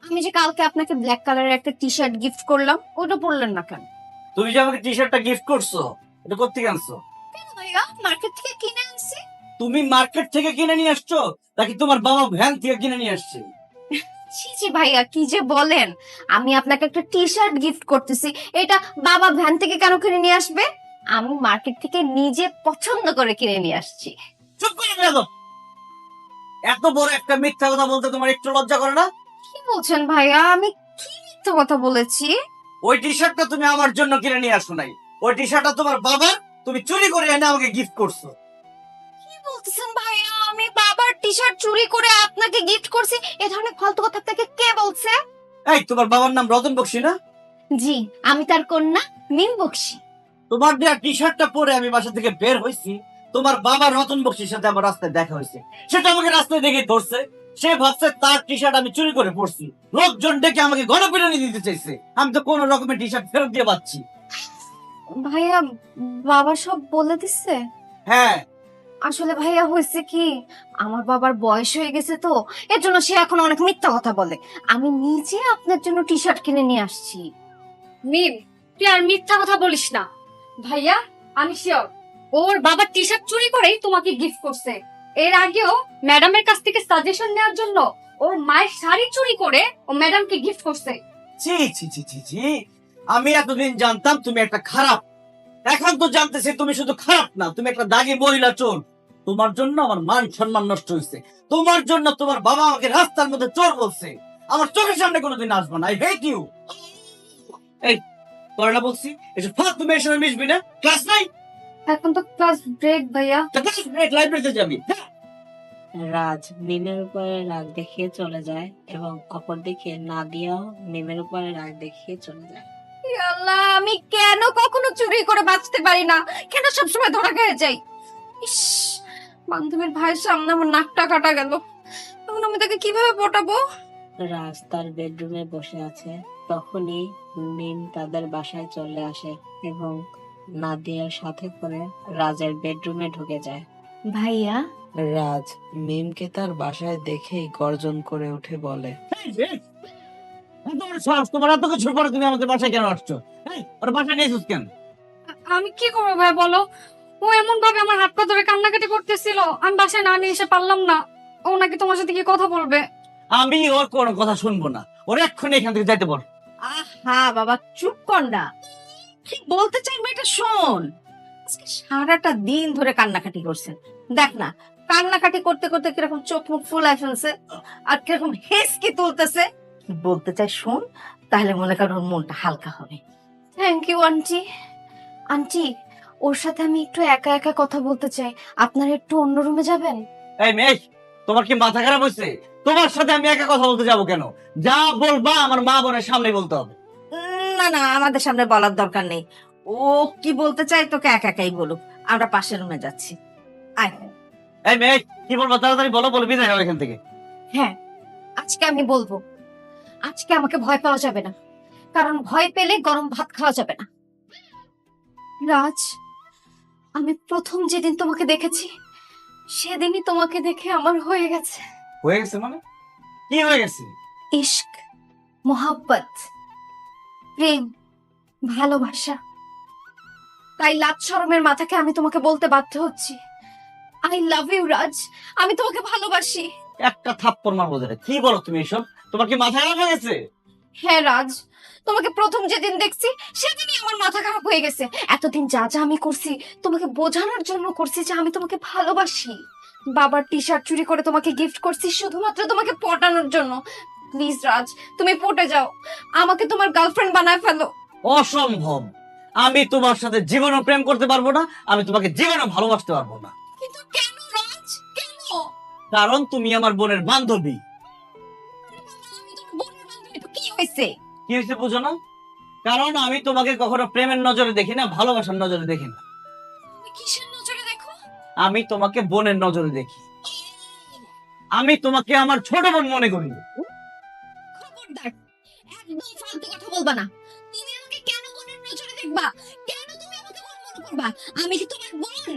আমি যে কালকে আপনাকে ব্ল্যাক কালারের একটা টি শার্ট গিফট করলাম, ওটা পরলেন না কেন? তুমি যে আমাকে টি শার্টটা গিফট করছো, এটা কোত্থেকে আনছো? কেন ভাইয়া, মার্কেট থেকে কিনে আনছি। তুমি মার্কেট থেকে কিনে নিয়ে আসছো নাকি তোমার বাবা ভ্যান থেকে কিনে নিয়ে আসছে? ছি ছি ভাইয়া, কি যে বলেন! আমি আপনাকে একটা টি শার্ট গিফট করতেছি, এটা বাবা ভ্যান থেকে কেন কিনে নিয়ে আসবে? আমি মার্কেট থেকে নিজে পছন্দ করে কিনে নিয়ে আসছি। চুপ করে বেয়াদব! এত বড় একটা মিথ্যা কথা বলতে তোমার একটু লজ্জা করে না? কি বলছেন ভাইয়া, আমি কি মিথ্যা কথা বলেছি? ওই টি শার্টটা তুমি আমার জন্য কিনে নিয়ে আসো নাই, ওই টি শার্টটা তোমার বাবার, তুমি চুরি করে এনে আমাকে গিফট করছো। কি বলতেছেন ভাইয়া, আমি বাবার টি শার্ট চুরি করে আপনাকে গিফট করছি? এ ধরনের ফালতু কথা আপনাকে কে বলছে? এই তোমার বাবার নাম রতন বক্সি না? জি, আমি তার কন্যা মিম বক্সি। তোমার দেয়া টি শার্টটা পরে আমি বাসা থেকে বের হয়েছি, তোমার বাবা রতন বক্সির সাথে আমার রাস্তায় দেখা হয়েছে। সেটা আমাকে রাস্তায় দেখে ধরছে, সে ভাবছে তার টি শার্ট আমি চুরি করে পড়ছি, লোকজন ডেকে আমাকে গণপিটানি দিতে চাইছে। আমি তো কোন রকমের টি শার্ট ফেরত দিয়ে পাচ্ছি। ভাইয়া, বাবা সব বলে দিচ্ছে? হ্যাঁ, আসলে ভাইয়া হয়েছে কি, আমার বাবার বয়স হয়ে গেছে তো, এর জন্য সে এখন অনেক মিথ্যা কথা বলে। আমি নিজে আপনার জন্য টি শার্ট কিনে নিয়ে আসছি। মিম, তুই আর মিথ্যা কথা বলিস না। ভাইয়া আমি শিওর ওর বাবা টি শার্ট চুরি করেই তোমাকে গিফট করছে। এর আগেও ম্যাডামের কাছ থেকে সাজেশন নেওয়ার জন্য ওর মায়ের শাড়ি চুরি করে ও ম্যাডামকে গিফট করছে। ছি ছি ছি ছি ছি, আমি এতদিন জানতাম তুমি একটা খারাপ, এখন তো জানতেছি তুমি শুধু খারাপ না, তুমি একটা দাগী মহিলা চোর। তোমার জন্য আমার মান সম্মান নষ্ট হয়েছে, তোমার জন্য তোমার বাবা আমাকে রাস্তার মধ্যে চোর বলছে। আমার চোখের সামনে কোনোদিন আসবে না। I hate you. এই পড়া বলছি, এসব ফালতু তুমি এর সঙ্গে মিশবি না। ক্লাস নাই, এখন তো ক্লাস ব্রেক ভাইয়া। লাইব্রেরিতে যাবি। রাজ মিমের উপরে রাগ দেখিয়ে চলে যায় এবং অপরদিকে নাদিয়াও মিমের উপরে রাগ দেখিয়ে চলে যায়। ই আল্লাহ, আমি কেন কখনো চুরি করে বাঁচতে পারি না? কেন সবসময় ধরা খেয়ে যাই? ইস, বান্ধবীর ভাইয়ের সামনে আমার নাকটা কাটা গেল, এখন আমি তাকে কিভাবে পটাবো? রাজ তার বেডরুমে বসে আছে, তখনই মিম তাদের বাসায় চলে আসে এবং নাদিয়ার সাথে করে রাজের বেডরুমে ঢুকে যায়। ভাইয়া, রাজ মিমকে তার বাসায় দেখেই গর্জন করে উঠে বলে, তোমার এত কিছুর পরে তুমি আমাদের বাসায় কেন আসছো? ওর বাসায় নিয়েছিস কেন? আমি কি করবো ভাই বলো? ও এমন ভাবে আমার হাত পা ধরে কান্নাকাটি করতেছিল, আমি বাসায় না নিয়ে এসে পারলাম না। ও নাকি তোমার সাথে কি কথা বলবে। আমি ওর কোনো কথা শুনবো না, ওর এক্ষুনি এখান থেকে যাইতে বল। আহা বাবা, চুপ কর না। কি বলতে চাইবো এটা শোন। আজকে সারাটা দিন ধরে কান্নাকাটি করছেন, দেখ না কান্নাকাটি করতে করতে কিরকম চোখ মুখ ফুলায় ফেলছে আর কিরকম হেসকি তুলতেছে। কি বলতে চাই শোন, তাহলে মনে কর ওর মনটা হালকা হবে। Thank you aunty. আন্টি, ওর সাথে আমি একটু একা একা কথা বলতে চাই, আপনারা একটু অন্য রুমে যাবেন? এই মেয়ে, তোমার কি মাথা খারাপ হয়েছে? তোমার সাথে আমি একা কথা বলতে যাবো কেন? যা বলবা আমার মা বোনের সামনে বলতে হবে। না না, আমাদের সামনে বলার দরকার নেই। ও কি বলতে চাই তোকে একা একাই বলুক, আমরা পাশের রুমে যাচ্ছি। আয়। এই মেয়ে, কি বলবো তাড়াতাড়ি বলো, বলে বিদায় হও এখান থেকে। হ্যাঁ, আজকে আমি বলবো। আজকে আমাকে ভয় পাওয়া যাবে না, কারণ ভয় পেলে গরম ভাত খাওয়া যাবে না। রাজ, আমি প্রথম যেদিন তোমাকে দেখেছি সেদিনই তোমাকে দেখে আমার হয়ে গেছে হয়ে গেছে মানে? কি হয়ে গেছে? ইশক, মোহাব্বত, প্রেম, ভালোবাসা। তাই লাজ শরমের মাথাকে আমি তোমাকে বলতে বাধ্য হচ্ছি, আই লাভ ইউ রাজ, আমি তোমাকে ভালোবাসি। একটা থাপ্পড় মারবো ধরে। কি বলো তুমি এসব? তোমার কি মাথা খারাপ হয়ে গেছে? হ্যাঁ রাজ, তোমাকে প্রথম যেদিন দেখছি সেদিনই আমার মাথা খারাপ হয়ে গেছে। এতদিন যা যা আমি করছি তোমাকে বোঝানোর জন্য করছি যে আমি তোমাকে ভালোবাসি। বাবার টি শার্ট চুরি করে তোমাকে গিফট করছি শুধুমাত্র তোমাকে পটানোর জন্য। প্লিজ রাজ, তুমি পটে যাও, আমাকে তোমার গার্লফ্রেন্ড বানায় ফেলো। অসম্ভব। আমি তোমার সাথে জীবনও প্রেম করতে পারবো না, আমি তোমাকে জীবনও ভালোবাসতে পারবো না। কিন্তু কেন রাজ, কেন? কারণ তুমি আমার বোনের বান্ধবী। আমি তোমার বোনের বান্ধবী, তো কি হয়েছে? কি হয়েছে বুঝো না? কারণ আমি তোমাকে কখনো প্রেমের নজরে দেখি না, ভালোবাসার নজরে দেখি না। তুমি কিসের নজরে দেখো? আমি তোমাকে বোনের নজরে দেখি। আমি তোমাকে আমার ছোট বোন মনে করি। খবরদার, একদম ফালতু কথা বলবা না। তুমি আমাকে কেন বোনের নজরে দেখবা? কেন তুমি আমাকে বোন মনে করবা? আমি কি তোমার বোন?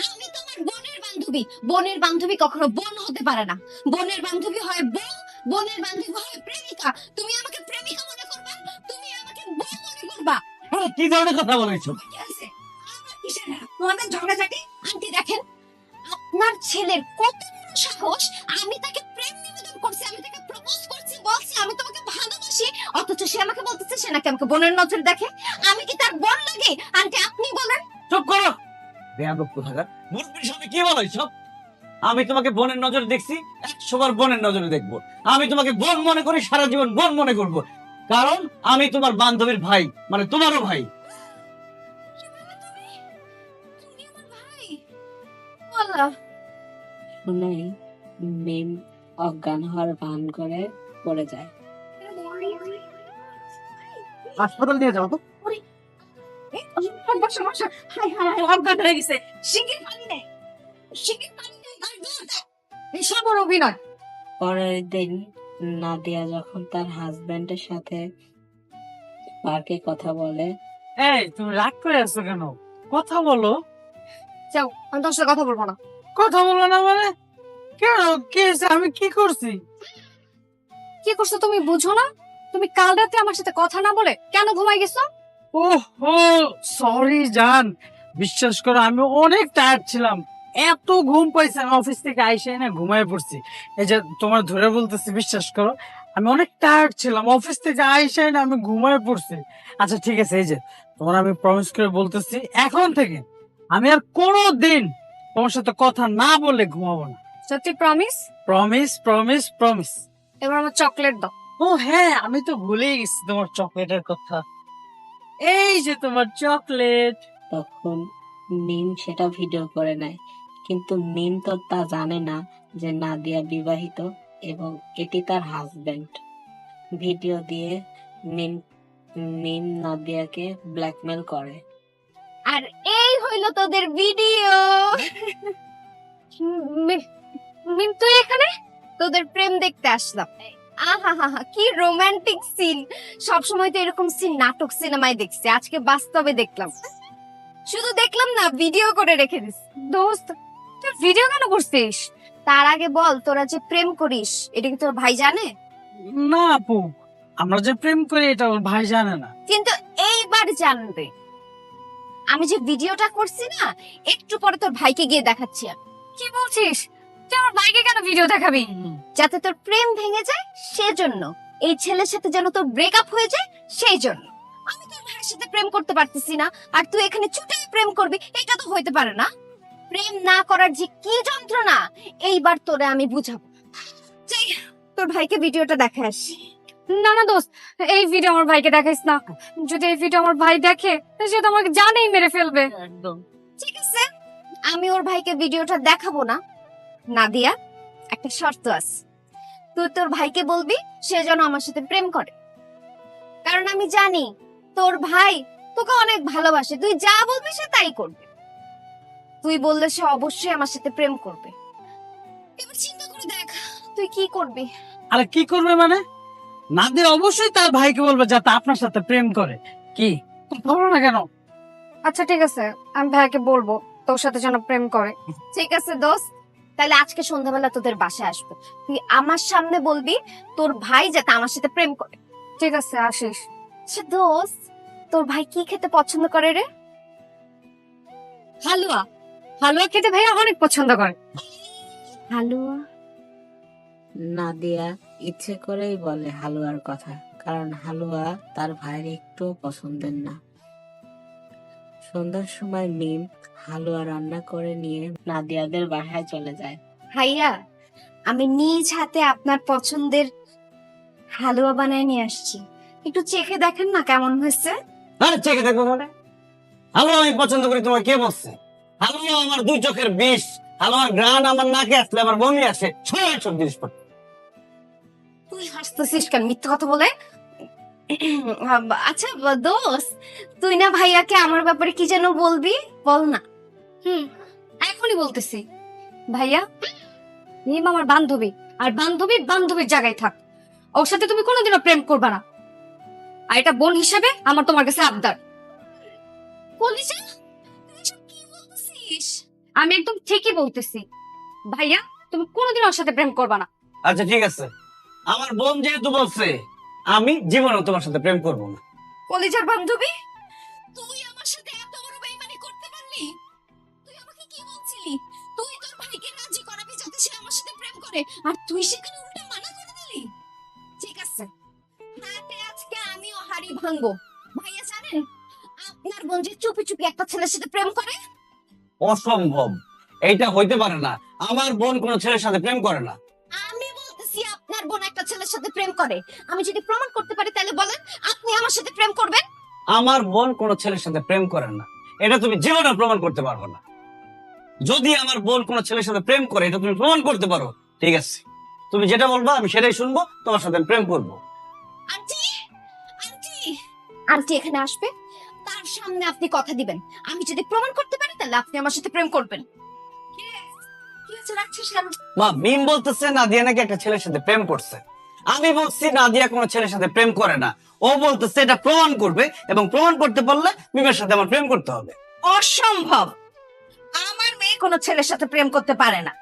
আমি তোমার বোনের বান্ধবী। বোনের বান্ধবী কখনো বোন হতে পারে না। বোনের বান্ধবী হয় বউ, বোনের বান্ধবী হয় প্রেমিকা। তুমি আমাকে প্রেমিকা মনে করবা, তুমি আমাকে বউ মনে করবা। আরে, কি ধরনের কথা বলেছো? কি আছে? আমার কিসের তোমাদের ঝগড়াঝাটি? আন্টি দেখেন, আপনার ছেলের কত বড় সাহস! আমি তাকে প্রেম নিবেদন করছি, আমি তাকে প্রপোজ করছি, বলছি আমি তোমাকে ভালোবাসি, অথচ সে আমাকে বলতেছে সে নাকি আমাকে বোনের নজরে দেখে। আমি কি তার বোন লাগে? আন্টি আপনি বলেন। চুপ করো, বেয়াদব কোথাকার। মুরব্বির সামনে কি বলো এসব? আমি তোমাকে বোনের নজরে দেখছি, 100 বার বোনের নজরে দেখবো। আমি তোমাকে বোন মনে করি, সারা জীবন বোন মনে করব। কারণ আমি তোমার বান্ধবীর ভাই, মানে তোমারও ভাই। তুমি আমার ভাই? আল্লাহ, শুনেই মিম অজ্ঞান হওয়ার ভান করে পড়ে যায়। হাসপাতাল নিয়ে যাও তো। বসো বসো। হাই হাই হাই, অজ্ঞান হয়ে গেছে। শিগগির পানি দে, শিগগির পানি দে। আর দৌড় দে। এসব ওর অভিনয়। পরের দিন নাদিয়া যখন তার হাজবেন্ডের সাথে পার্কে কথা বলে, এই তুমি রাগ করে আছো কেন? কথা বলো। যাও, আমি তোর সাথে কথা বলবো না। কথা বলো না মানে? কেন, কি হয়েছে? আমি কি করছি? কি করছো তুমি বুঝো না? তুমি কাল রাতে আমার সাথে কথা না বলে কেন ঘুমাই গেছো? ওহো, সরি জান। বিশ্বাস করো আমি অনেক টায়ার্ড ছিলাম, এত ঘুম পাইছে, আমি অফিস থেকে আইসে না ঘুমায় পড়ছি। এই যে তোমার ধরে বলতেছি, বিশ্বাস করো আমি অনেক টায়ার্ড ছিলাম, অফিস থেকে আইসে না আমি ঘুমায় পড়ছি। আচ্ছা ঠিক আছে, এই যে তোমার আমি প্রমিস করে বলতেছি, এখন থেকে আমি আর কোনো দিন তোমার সাথে কথা না বলে ঘুমাবো না। সত্যি প্রমিস? Promise promise promise. এবার আমার চকলেট দাও। ও হ্যাঁ, আমি তো ভুলেই গেছি তোমার চকলেটের কথা। এই যে তোমার চকলেট। তখন মিম সেটা ভিডিও করে নেয়। কিন্তু মিম তো তা জানে না যে নাদিয়া বিবাহিত এবং এটি তার হাজবেন্ড। ভিডিও দিয়ে মিম মিম নাদিয়াকে ব্ল্যাকমেল করে। আর এই হইলো তোদের ভিডিও। মিম তুই এখানে? তোদের প্রেম দেখতে আসলাম। আহা হা হা, কি রোমান্টিক সিন! সব সময় তো এরকম সিন নাটক সিনেমায় দেখছি, আজকে বাস্তবে দেখলাম। শুধু দেখলাম না, ভিডিও করে রেখে দিস। দোস্ত, তুই ভিডিও কেন করছিস? তার আগে বল, তোরা যে প্রেম করিস এটা কি তোর ভাই জানে? না আপু, আমরা যে প্রেম করি এটা ওর ভাই জানে না। কিন্তু এইবার জানবে। আমি যে ভিডিওটা করছি না, একটু পরে তোর ভাইকে গিয়ে দেখাচ্ছি আমি। কি বলছিস? তুই আমার ভাইকে কেন ভিডিও দেখাবি? যাতে তোর প্রেম ভেঙে যায় সেজন্য, এই ছেলের সাথে যেন তোর ব্রেকআপ হয়ে যায় সেই জন্য। আমি তোর ভাইয়ের সাথে প্রেম করতে পারতেছি না, আর তুই এখানে চুটাই প্রেম করবি, এটা তো হইতে পারে না। প্রেম না করার যে কি যন্ত্রণা, এইবার তোরে আমি বুঝাবো। যাই, তোর ভাইকে ভিডিওটা দেখে আসি। না না দোস্ত, এই ভিডিও আমার ভাইকে দেখাইস না। যদি এই ভিডিও আমার ভাই দেখে, সে তো আমাকে জানেই মেরে ফেলবে। একদম। ঠিক আছে, আমি ওর ভাইকে ভিডিওটা দেখাবো না। নাদিয়া, একটা শর্ত আছে। তুই তোর ভাইকে বলবি সে যেন আমার সাথে প্রেম করে, কারণ আমি জানি তোর ভাই তোকে অনেক ভালোবাসে। তুই যা বলবি সে তাই করবে। তুই বললে সে অবশ্যই আমার সাথে প্রেম করবে। এবার চিন্তা করে দেখ তুই কি করবি। আরে কি করবে মানে? নাদিয়া অবশ্যই তার ভাইকে বলবে যাতে আপনার সাথে প্রেম করে। কি বলো না কেন? আচ্ছা ঠিক আছে, আমি ভাইকে বলবো তোর সাথে যেন প্রেম করে। ঠিক আছে দোস্ত, তাহলে আজকে সন্ধ্যাবেলা তোদের বাসায় আসবো। তুই আমার সামনে বলবি তোর ভাই যাতে আমার সাথে প্রেম করে। ঠিক আছে, আসিস। আচ্ছা দোস্ত, তোর ভাই কি খেতে পছন্দ করে রে? হালুয়া। হালুয়া খেতে ভাইয়া অনেক পছন্দ করে। হালুয়া? নাদিয়া ইচ্ছে করেই বলে হালুয়ার কথা, কারণ হালুয়া তার ভাইয়ের একটুও পছন্দের না। সন্ধ্যার সময় মিম হালুয়া রান্না করে নিয়ে নাদিয়াদের বাসায় চলে যায়। ভাইয়া, আমি নিজ হাতে আপনার পছন্দের হালুয়া বানায় নিয়ে আসছি, একটু চেখে দেখেন না কেমন হয়েছে। আরে চেখে দেখো মানে হালুয়া আমি পছন্দ করি, তোমার কে বলছে? হালুয়া আমার দুই চোখের বিষ, হালুয়ার গ্রান আমার নাকে আসলে আমার বমি আসে, সব জিনিসপত্র। তুই হাসতেছিস কেন মিথ্যা কথা বলে? আচ্ছা দোস্ত, তুই না ভাইয়াকে আমার ব্যাপারে কি যেন বলবি, বল না। এখনই বলতেছি। ভাইয়া, মিম আমার বান্ধবী, আর বান্ধবী বান্ধবীর জায়গায় থাক। ওর সাথে তুমি কোনোদিনও প্রেম করবে না। আর এটা বোন হিসেবে আমার তোমার কাছে আবদার। কলিজা, তুই এসব কি বলতেছিস? আমি একদম ঠিকই বলতেছি। ভাইয়া, তুমি কোনোদিন ওর সাথে প্রেম করবে না। আচ্ছা ঠিক আছে, আমার বোন যেহেতু বলছে, আমি জীবনেও তোমার সাথে প্রেম করবো না। কলিজার বান্ধবী, তুই আমার সাথে এত বড় বেইমানি করতে পারলি? তুই আমাকে কি বলছিলি? তুই তোর ভাইকে রাজি করাবি যাতে সে আমার সাথে প্রেম করে, আর তুই সেখানে উল্টা মানা করে দিলি। ঠিক আছে, রাতে আজকে আমিও হাড়ি ভাঙবো। ভাইয়া জানেন আপনার বোন যে চুপি চুপি একটা ছেলের সাথে প্রেম করে? অসম্ভব, এইটা হইতে পারে না। আমার বোন কোনো ছেলের সাথে প্রেম করে না। আমি বলতেছি আপনার বোন একটা ছেলের সাথে প্রেম করে। আমি যদি প্রমাণ করতে পারি তাহলে বলেন আপনি আমার সাথে প্রেম করবেন? আমার বোন কোনো ছেলের সাথে প্রেম করে না, এটা তুমি জীবনে প্রমাণ করতে পারবে না। যদি আমার বোন কোনো ছেলের সাথে প্রেম করে, এটা তুমি প্রমাণ করতে পারো, ঠিক আছে, তুমি যেটা বলবা আমি সেটাই শুনবো, তোমার সাথে আমি প্রেম করবো। আন্টি, আন্টি, আন্টি এখানে আসবে, তার সামনে আপনি কথা দিবেন আমি যদি প্রমাণ করতে পারি তাহলে আপনি আমার সাথে প্রেম করবেন। কি হয়েছে, রাখছিস কেন? মা, মিম বলতেছে নাদিয়া নাকি একটা ছেলের সাথে প্রেম করছে। আমি বলছি নাদিয়া কোনো ছেলের সাথে প্রেম করে না। ও বলতেছে এটা প্রমাণ করবে, এবং প্রমাণ করতে পারলে মিমের সাথে আমার প্রেম করতে হবে। অসম্ভব, আমার মেয়ে কোনো ছেলের সাথে প্রেম করতে পারে না।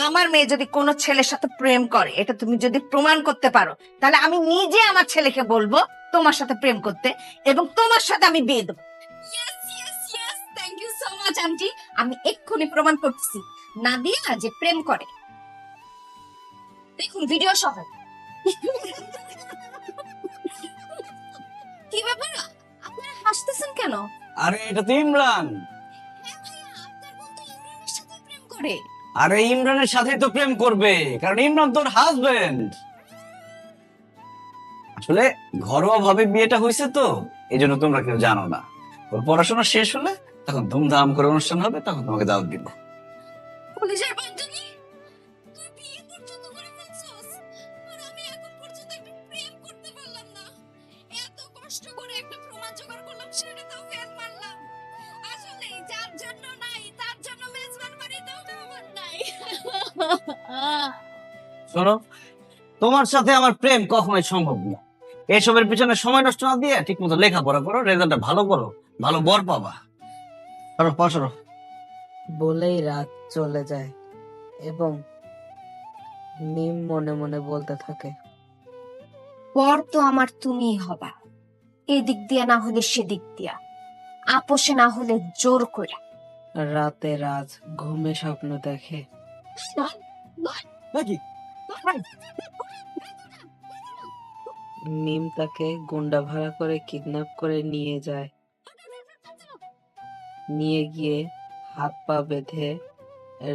আমার মেয়ে যদি কোনো ছেলের সাথে প্রেম করে, এটা তুমি যদি প্রমাণ করতে পারো, তাহলে আমি নিজে আমার ছেলেকে বলবো তোমার সাথে প্রেম করতে, এবং তোমার সাথে আমি বিয়ে দেবো। Yes yes yes, thank you so much aunty. আমি এক্ষুনি প্রমাণ করতেছি নাদিয়া যে প্রেম করে। দেখুন ভিডিও সহ। কি ব্যাপার, আপনারা হাসতেছেন কেন? আরে এটা তো ইমরান। হ্যাঁ ভাইয়া, আপনার বোন তো ইমরানের সাথে প্রেম করে। আরে ইমরানের সাথে তো প্রেম করবে, কারণ ইমরান তোর হাজবেন্ড। আসলে ঘরোয়া ভাবে বিয়েটা হয়েছে তো, এই জন্য তোমরা কেউ জানো না। ওর পড়াশোনা শেষ হলে তখন ধুমধাম করে অনুষ্ঠান হবে, তখন তোমাকে দাওয়াত দিব। কলেজের বান্ধবী, তুই বিয়ে পর্যন্ত করে ফেলছিস, আর আমি এখন পর্যন্ত একটা প্রেম করতে পারলাম না। এত কষ্ট করে একটা প্রমাণ জোগাড় করলাম, সেটা তো ফেল মারলাম। আসলে যার জন্য নাই তার জন্য মেজবান বাড়িতেও আমার নাই। শোনো, তোমার সাথে আমার প্রেম কখনোই সম্ভব না। এসবের পিছনে সময় নষ্ট না দিয়ে ঠিক মতো লেখাপড়া করো, রেজাল্টটা ভালো করো, ভালো বর পাবা। সরো, সরো। বলেই রাত চলে যায় এবং মিম মনে মনে বলতে থাকে, পর তো আমার তুমিই হবা, এদিক দিয়া না হলে সেদিক দিয়া, আপোষে না হলে জোর করে। রাতে রাজ ঘুমে স্বপ্ন দেখে নাকি? মিম তাকে গুন্ডা ভাড়া করে কিডন্যাপ করে নিয়ে যায়। নিয়ে গিয়ে হাত পা বেঁধে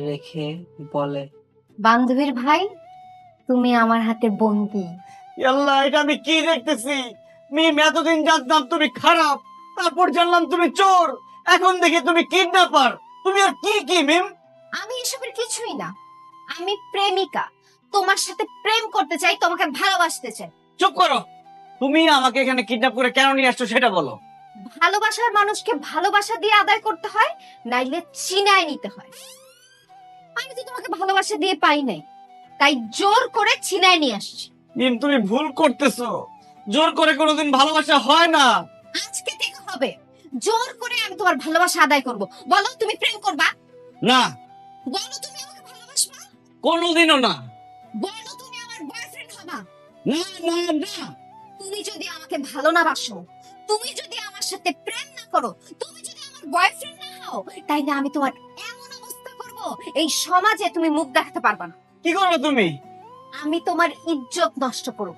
রেখে বলে, বান্ধবীর ভাই, তুমি আমার হাতে বন্দি। আল্লাহ, এটা আমি কি দেখতেছি? মিম, এতদিন জানতাম তুমি খারাপ, তারপর জানলাম তুমি চোর, এখন দেখি তুমি কিডন্যাপার। তুমি আর কি কি মিম? আমি এসবের কিছুই না, আমি প্রেমিকা, তোমার সাথে প্রেম করতে চাই, তোমাকে ভালোবাসতে চাই। চুপ করো। তুমি আমাকে এখানে কিডন্যাপ করে কেন নিয়ে আসছো সেটা বলো। ভালোবাসার মানুষকে ভালোবাসা দিয়ে আদায় করতে হয়, নাইলে চিনায় নিতে হয়। আমি তো তোমাকে ভালোবাসা দিয়ে পাই নাই, তাই জোর করে চিনায় নিয়ে আসছি। মিম, তুমি ভুল করতেছো। জোর করে কোনোদিন ভালোবাসা হয় না। আজকে থেকে হবে, জোর করে আমি তোমার ভালোবাসা আদায় করব। বলো তুমি প্রেম করবা? না, বলো তুমি আমাকে ভালোবাসবা? কোনোদিনও না। বলো তুমি আমার বয়ফ্রেন্ড হবা? না না না। তুমি যদি আমাকে ভালো না বাসো, তুমি যদি আমার সাথে প্রেম না করো, তুমি যদি আমার বয়ফ্রেন্ড না হও, তাইলে আমি তোমার এমন অবস্থা করব এই সমাজে তুমি মুখ দেখাতে পারবা না। কি করবে তুমি? আমি তোমার ইজ্জত নষ্ট করব,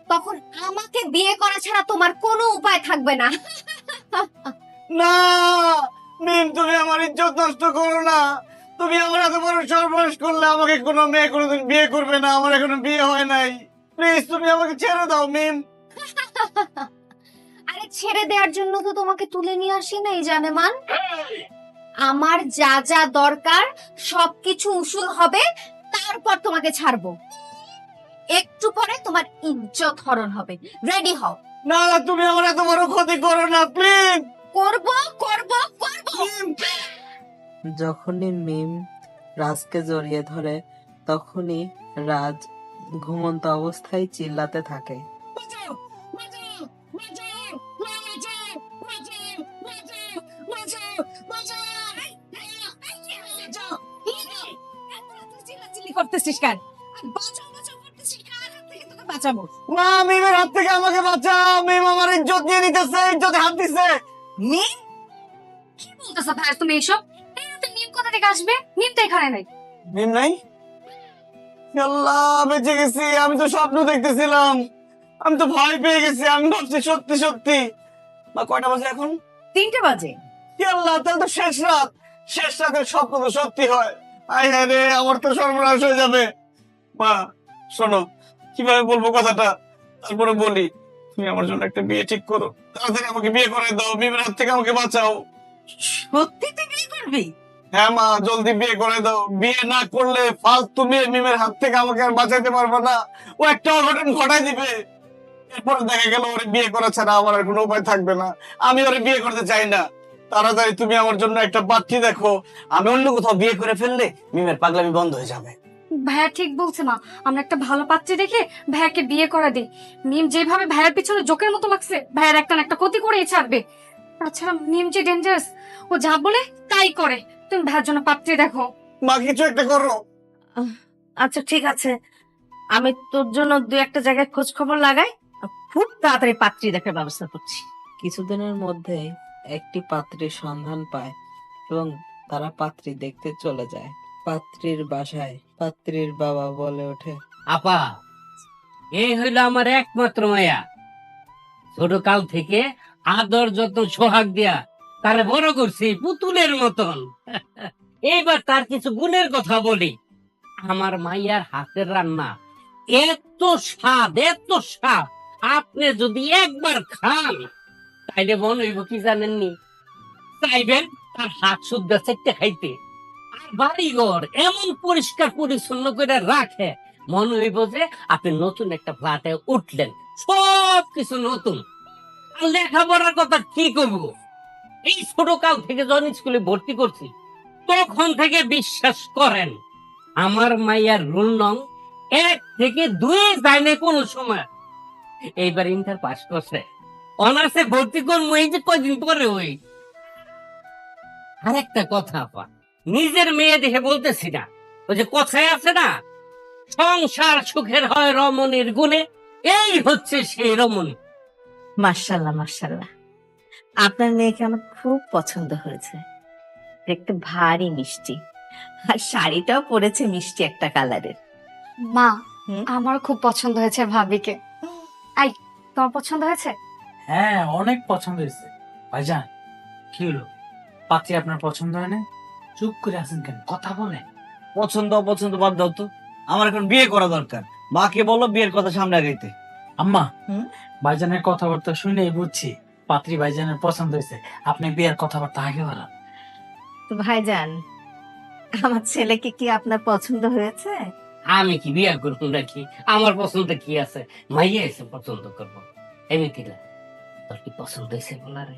তখন আমাকে বিয়ে করা ছাড়া তোমার কোনো উপায় থাকবে না। না মিম, তুমি আমার ইজ্জত নষ্ট করো না। তুমি আমার এত বড় সর্বনাশ করলে, আমাকে কোনো মেয়ে কোনোদিন বিয়ে করবে না, আমার এখনো বিয়ে হয় নাই। প্লিজ তুমি আমাকে ছেড়ে দাও মিম। আরে ছেড়ে দেওয়ার জন্য তো তোমাকে তুলে নিয়ে আসি নাই জানেমান। আমার যা যা দরকার সবকিছু উসুল হবে, তারপর তোমাকে ছাড়বো। একটু পরে তোমার ইজ্জত হরণ হবে, রেডি হও। না না, তুমি আমার এত বড় ক্ষতি করো না প্লিজ। করব করব করব। যখনই মিম রাজকে জড়িয়ে ধরে তখনই রাজ ঘুমন্ত অবস্থায় চিল্লাতে থাকে। করতেছিস কেন? বাঁচাও বাঁচাও করতেছিস, কার হাত থেকে তোকে বাঁচাবো? মা, মিমের হাত থেকে আমাকে বাঁচাও। মিম আমার ইজ্জত নিয়ে নিতেছে, ইজ্জতে হাত দিছে। মিম, কি বলতেছো ভাই তুমি এইসব? এই রাতে নিম কোথা থেকে আসবে? নিম তো এখানে নাই। মিম নাই? আল্লাহ, বেঁচে গেছি। আমি তো স্বপ্ন দেখতেছিলাম, আমি তো ভয় পেয়ে গেছি। আমি ভাবছি সত্যি সত্যি। মা, কয়টা বাজে এখন? 3টে বাজে। আল্লাহ, তাহলে তো শেষ রাত। শেষ রাতের স্বপ্ন তো সত্যি হয়। আয় হায় রে, আমার তো সর্বনাশ হয়ে যাবে। মা শোনো, কিভাবে বলবো কথাটা, তারপরে বলি। তুমি আমার জন্য একটা বিয়ে ঠিক করো, তাড়াতাড়ি আমাকে বিয়ে করে দাও। মিমের হাত থেকে আমাকে বাঁচাও। সত্যি তুই বিয়ে করবি? হ্যাঁ মা, জলদি বিয়ে করে দাও। বিয়ে না করলে ফালতু মেয়ে মিমের হাত থেকে আমাকে আর বাঁচাতে পারবো না। ও একটা অঘটন ঘটাই দিবে। এরপরে দেখা গেল ওরে বিয়ে করা ছাড়া আমার আর কোনো উপায় থাকবে না। আমি ওরে বিয়ে করতে চাই না। তাড়াতাড়ি তুমি আমার জন্য একটা পাত্রী দেখো। আমি অন্য কোথাও বিয়ে করে ফেললে মিমের পাগলামি বন্ধ হয়ে যাবে। ভাইয়া ঠিক বলছে মা, আমরা একটা ভালো পাত্রী দেখে ভাইয়াকে বিয়ে করা দিই। মিম যেভাবে ভাইয়ার পিছনে জোকের মতো লাগছে, ভাইয়ার একটা না একটা ক্ষতি করেই ছাড়বে। তাছাড়া মিম যে ডেঞ্জারাস, ও যা বলে তাই করে। তুমি ভাইয়ার জন্য পাত্রী দেখো। মা, কিছু একটা করো। আচ্ছা ঠিক আছে, আমি তোর জন্য 2-1টা জায়গায় খোঁজ খবর লাগাই, খুব তাড়াতাড়ি পাত্রী দেখার ব্যবস্থা করছি। কিছুদিনের মধ্যে একটি পাত্রীর সন্ধান পায় এবং তারা পাত্রী দেখতে চলে যায়। পাত্রীর বাসায় পাত্রীর বাবা বলে ওঠে, আপা, এই হইল আমার একমাত্র মায়া। ছোট কাল থেকে আদর যত্ন সোহাগ দিয়া তারে বড় করছি পুতুলের মতন। এইবার তার কিছু গুণের কথা বলি। আমার মাইয়ার হাতের রান্না এত স্বাদ, এত স্বাদ, আপনি যদি একবার খান তাইলে মনে হইব কি জানেননি, চাইবেন তার হাত শুদ্ধ চাইতে খাইতে। আর বাড়িঘর এমন পরিষ্কার পরিচ্ছন্ন করে রাখে, মনে হইব যে আপনি নতুন একটা ফ্ল্যাটে উঠলেন, সব কিছু নতুন। আর লেখাপড়ার কথা কি করবো, এই ছোট কাল থেকে যখন স্কুলে ভর্তি করছি তখন থেকে বিশ্বাস করেন আমার মাইয়ার রুল নং 1 থেকে 2 যায় না কোনো সময়। এইবার ইন্টার পাস করছে, অনার্সে ভর্তি করবো এই যে কয়দিন পরে। ওই আরেকটা কথা আপা, নিজের মেয়ে দেখে বলতেছি না, ওই যে কথায় আছে না, সংসার সুখের হয় রমণীর গুণে, এই হচ্ছে সেই রমণী। মাশাআল্লাহ মাশাআল্লাহ, আপনার মেয়েকে আমার খুব পছন্দ হয়েছে। দেখতে ভারী মিষ্টি, আর শাড়িটাও পরেছে মিষ্টি একটা কালারের। মা, হুম? আমার খুব পছন্দ হয়েছে ভাবিকে। আই, তোমার পছন্দ হয়েছে? হ্যাঁ, অনেক পছন্দ হয়েছে। ভাইজান, কি হলো, পাত্রী আপনার পছন্দ হয় না? চুপ করে আছেন কেন, কথা বলেন। পছন্দ অপছন্দ বাদ দাও তো, আমার এখন বিয়ে করা দরকার। মাকে বলো বিয়ের কথা সামনে আগাইতে। আম্মা, হুম? ভাইজানের কথাবার্তা শুনে বুঝছি পাত্রী ভাইজানের পছন্দ হয়েছে। আপনি বিয়ের কথাবার্তা আগে বলেন। তো ভাইজান, আমার ছেলেকে কি আপনার পছন্দ হয়েছে? আমি কি বিয়ে করবো নাকি? আমার পছন্দ কি আছে, মাইয়া এসে পছন্দ করবো। এমনি তোর কি পছন্দ হয়েছে বলারে?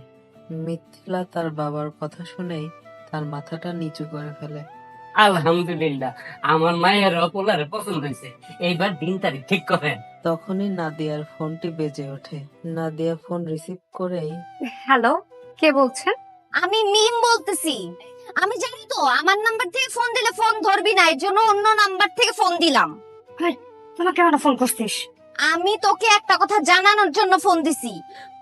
মিথিলা তার বাবার কথা শুনেই তার মাথাটা নিচু করে ফেলে। আলহামদুলিল্লাহ, আমার মায়ের পোলারে পছন্দ হয়েছে। এইবার দিন তারিখ ঠিক করেন। তখনই নাদিয়ার ফোনটি বেজে ওঠে। নাদিয়া ফোন রিসিভ করেই, হ্যালো, কে বলছেন? আমি মিম বলতেছি। আমি জানি তো আমার নাম্বার থেকে ফোন দিলে ফোন ধরবি না, এর জন্য অন্য নাম্বার থেকে ফোন দিলাম। তোমাকে কেন ফোন করছিস? আমি তোকে একটা কথা জানানোর জন্য ফোন দিছি।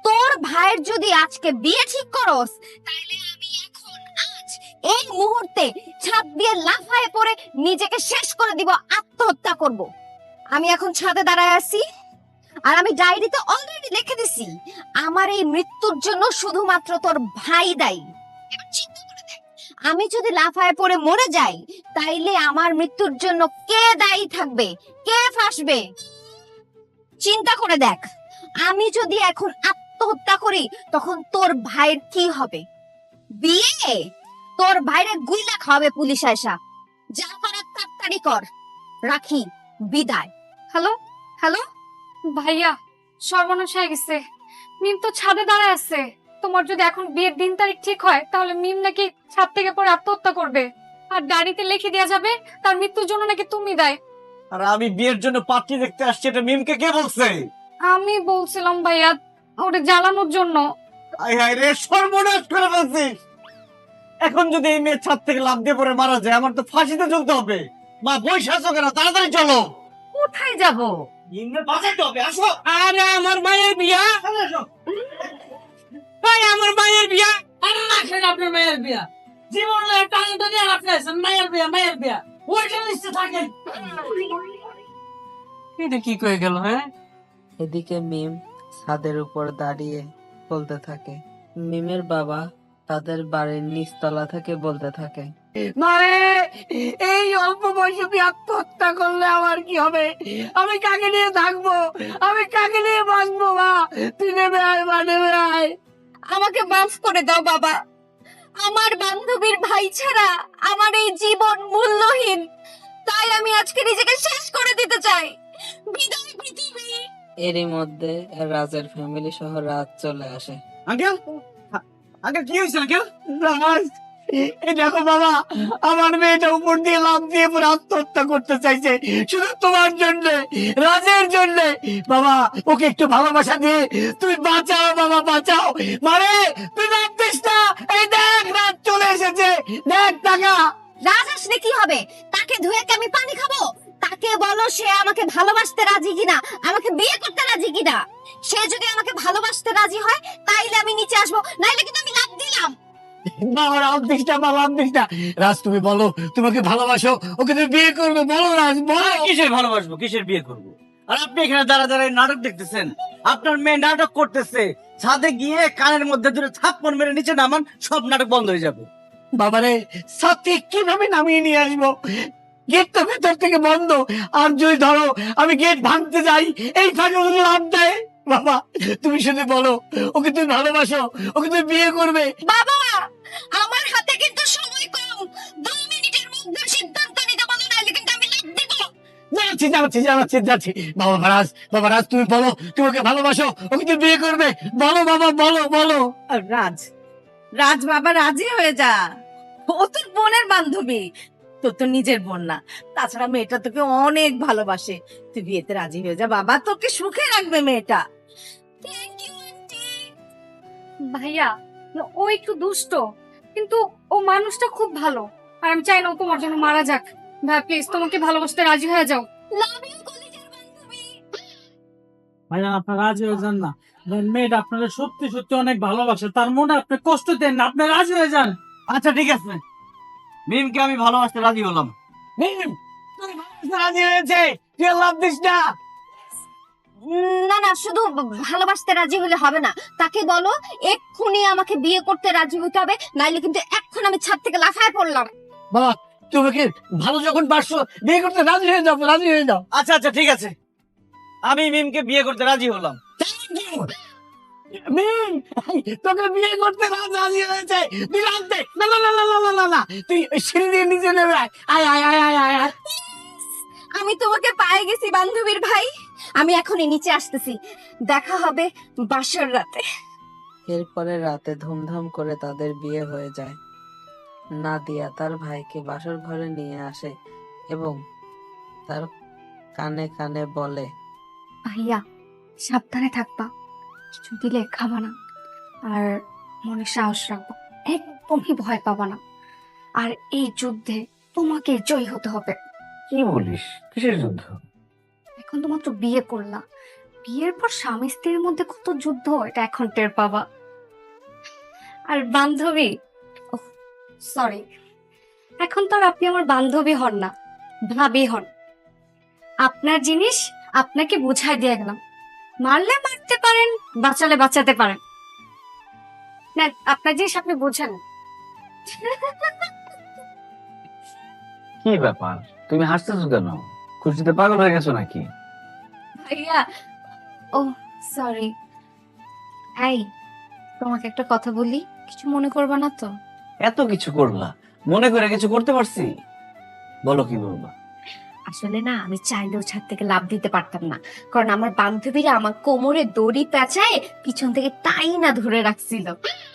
তোর ভাইয়ের যদি আজকে বিয়ে ঠিক করস, তাইলে আমি এখন আজ এই মুহূর্তে ছাদ দিয়ে লাফায়ে পড়ে নিজেকে শেষ করে দিব, আত্মহত্যা করব। আমি এখন ছাদে দাঁড়ায় আছি, আর আমি ডায়েরিতে অলরেডি লিখে দিছি আমার এই মৃত্যুর জন্য শুধুমাত্র তোর ভাই দায়ী। এবার চিন্তা করে দেখ, আমি যদি লাফায় পড়ে মরে যাই তাইলে আমার মৃত্যুর জন্য কে দায়ী থাকবে, কে ফাঁসবে? চিন্তা করে দেখ, আমি যদি এখন আত্মহত্যা করি তখন তোর ভাইয়ের কি হবে? বিয়ে? তোর ভাইরে গুইলা খাওয়াবে পুলিশ আয়সা। যা করার তাড়াতাড়ি কর। রাখি, বিদায়। হ্যালো হ্যালো ভাইয়া, সর্বনাশ হয়ে গেছে। মিম তো ছাদে দাঁড়ায় আছে। তোমার যদি এখন বিয়ের দিন তারিখ ঠিক হয় তাহলে মিম নাকি ছাদ থেকে পরে আত্মহত্যা করবে, আর ডায়েরিতে লিখে দেওয়া যাবে তার মৃত্যুর জন্য নাকি তুমি দায়। আর আমি বিয়ের জন্য পাত্রী দেখতে আসছি, এটা মিমকে কে বলছে? আমি বলছিলাম ভাইয়া, ওটা জ্বালানোর জন্য। আয় হায় রে, সর্বনাশ করে ফেলছিস। এখন যদি এই মেয়ে ছাদ থেকে লাফ দিয়ে পড়ে মারা যায়, আমার তো ফাঁসিতে ঝুলতে হবে। মা বসে আছো কেন? তাড়াতাড়ি চলো। কোথায় যাব? মিমকে বাঁচাইতে হবে, আসো। আরে আমার মায়ের বিয়া, ভাই আমার মায়ের বিয়া। আরে রাখেন আপনার মায়ের বিয়া, জীবনে টানটা দিয়ে রাখলেন মায়ের বিয়া, মায়ের বিয়া ওইটা লিস্টে থাকেন। এটা কি কয়ে গেল? হ্যাঁ, এদিকে মিম ছাদের উপর দাঁড়িয়ে বলতে থাকে। মিমের বাবা তাদের বাড়ির নিচতলা থেকে বলতে থাকে, মানে এই অল্প বয়সে তুই আত্মহত্যা করলে আমার কি হবে? আমি কাকে নিয়ে থাকবো? আমি কাকে নিয়ে বাঁচবো? মা তুই নেমে আয়, মা নেমে আয়। আমাকে মাফ করে দাও বাবা। আমার বান্ধবীর ভাই ছাড়া আমার এই জীবন মূল্যহীন। তাই আমি আজকে নিজেকে শেষ করে দিতে চাই। বিদায় পৃথিবী। এরই মধ্যে রাজের ফ্যামিলি সহ রাত চলে আসে। আঙ্কেল, আঙ্কেল কি হয়েছে আঙ্কেল? রাজ, এই দেখো বাবা, আমার মেয়েটা উপর দিয়ে লাফ দিয়ে পরে আত্মহত্যা করতে চাইছে শুধু তোমার জন্য, রাজের জন্য। বাবা ওকে একটু ভালোবাসা দিয়ে তুই বাঁচাও বাবা, বাঁচাও। মানে তুই রাত দিস না। এই দেখ রাত চলে এসেছে, দেখ টাকা। রাজ আসলে কি হবে? তাকে ধুয়ে কি আমি পানি খাবো? তাকে বলো সে আমাকে ভালোবাসতে রাজি কিনা, আমাকে বিয়ে করতে রাজি কিনা। সে যদি আমাকে ভালোবাসতে রাজি হয় তাইলে আমি নিচে আসবো, নাইলে কিন্তু আমি লাফ দিলাম। বাবা রাত দিস না, বাবা রাত দিস না। রাজ তুমি বলো তোমাকে ভালোবাসো, ওকে তুমি বিয়ে করবে, বলো রাজ বলো। কিসের ভালোবাসবো, কিসের বিয়ে করবো? আর আপনি এখানে দাঁড়া দাঁড়ায় নাটক দেখতেছেন। আপনার মেয়ে নাটক করতেছে, ছাদে গিয়ে কানের মধ্যে দুটো থাপ্পড় মেরে নিচে নামান, সব নাটক বন্ধ হয়ে যাবে। বাবারে সাথে কিভাবে নামিয়ে নিয়ে আসবো? গেট তো ভেতর থেকে বন্ধ, আর যদি ধরো আমি গেট ভাঙতে যাই, এই ফাঁকে ওকে লাভ দেয়। বাবা তুমি শুধু বলো ওকে তুমি ভালোবাসো, ওকে তুমি বিয়ে করবে। বাবা, আমার হাতে কিন্তু সময় কম। 2 মিনিটের মধ্যে সিদ্ধান্ত নিতে বলো, নাইলে কিন্তু আমি লাফ দিব। যাচ্ছি যাচ্ছি যাচ্ছি যাচ্ছি। বাবা রাজ তুমি বলো তুমি ওকে ভালোবাসো, ওকে তুমি বিয়ে করবে। বলো বাবা, বলো বলো। রাজ, রাজ বাবা রাজি হয়ে যা। ও তোর বোনের বান্ধবী, তোর তো নিজের বোন না। তাছাড়া মেয়েটা তোকে অনেক ভালোবাসে। তুই বিয়েতে রাজি হয়ে যা বাবা, তোকে সুখে রাখবে মেয়েটা। Thank you aunty. ভাইয়া, ও একটু দুষ্ট, কিন্তু ও মানুষটা খুব ভালো। আর আমি চাই না ও তোমার জন্য মারা যাক। ভাই প্লিজ, তোমাকে ভালোবাসতে রাজি হয়ে যাও। লাভ ইউ কলেজের বান্ধবী। ভাইয়া আপনার রাজি হয়ে যান না। মেয়েটা আপনারা সত্যি সত্যি অনেক ভালোবাসে, তার মনে আপনি কষ্ট দেন না, আপনি রাজি হয়ে যান। আচ্ছা ঠিক আছে, মিমকে আমি ভালোবাসতে রাজি হলাম। মিম, তুই ভালোবাসতে রাজি হয়েছে, তুই আর লাভ দিস না। না না, শুধু ভালোবাসতে রাজি হলে হবে না। তাকে বলো এক্ষুনি আমাকে বিয়ে করতে রাজি হতে হবে, নাইলে কিন্তু এখন আমি ছাদ থেকে লাফায় পড়লাম। বাবা তুমি ওকে ভালো যখন বাসছো, বিয়ে করতে রাজি হয়ে যাও, রাজি হয়ে যাও। আচ্ছা আচ্ছা ঠিক আছে, আমি মিমকে বিয়ে করতে রাজি হলাম। মিম, তোকে বিয়ে করতে রাজি হয়েছে। তুই রাজ দে। না না না না না না না, তুই ওই সিঁড়ি দিয়ে নিচে নেমে আয়। আয় আয় আয় আয় আয় আয়। আমি তোমাকে পায়ে গেছি বান্ধবীর ভাই। আমি এখনই নিচে আসতেছি, দেখা হবে বাসর রাতে। এরপরে রাতে ধুমধাম করে তাদের বিয়ে হয়ে যায়। নাদিয়া তার ভাইকে বাসর ঘরে নিয়ে আসে এবং তার কানে কানে বলে, ভাইয়া সাবধানে থাকবা, কিছু দিলে খাবা না, আর মনে সাহস রাখবা, একদমই ভয় পাবা না। আর এই যুদ্ধে তোমাকে জয় হতে হবে। কি বলিস, কিসের যুদ্ধ? এখন তো মাত্র বিয়ে করলা, বিয়ের পর স্বামী স্ত্রীর মধ্যে কত যুদ্ধ, এটা এখন টের পাবা। আর বান্ধবী, সরি, এখন তো আর আপনি আমার বান্ধবী হন না, ভাবি হন। আপনার জিনিস আপনাকে বুঝাই দিয়ে গেলাম, মারলে মারতে পারেন, বাঁচালে বাঁচাতে পারেন। না, আপনার জিনিস আপনি বুঝেন। কি ব্যাপার, তুমি হাসতেছো কেন? খুশিতে পাগল হয়ে গেছো নাকি? ভাইয়া, ও সরি। এই, তোমাকে একটা কথা বলি, কিছু মনে করবা না তো? এত কিছু করলা, মনে করে কিছু করতে পারছি? বলো কি বলবা। আসলে না, আমি চাইলেও ছাদ থেকে লাফ দিতে পারতাম না, কারণ আমার বান্ধবীরা আমার কোমরে দড়ি পেঁচায় পিছন থেকে টাই না ধরে রাখছিল।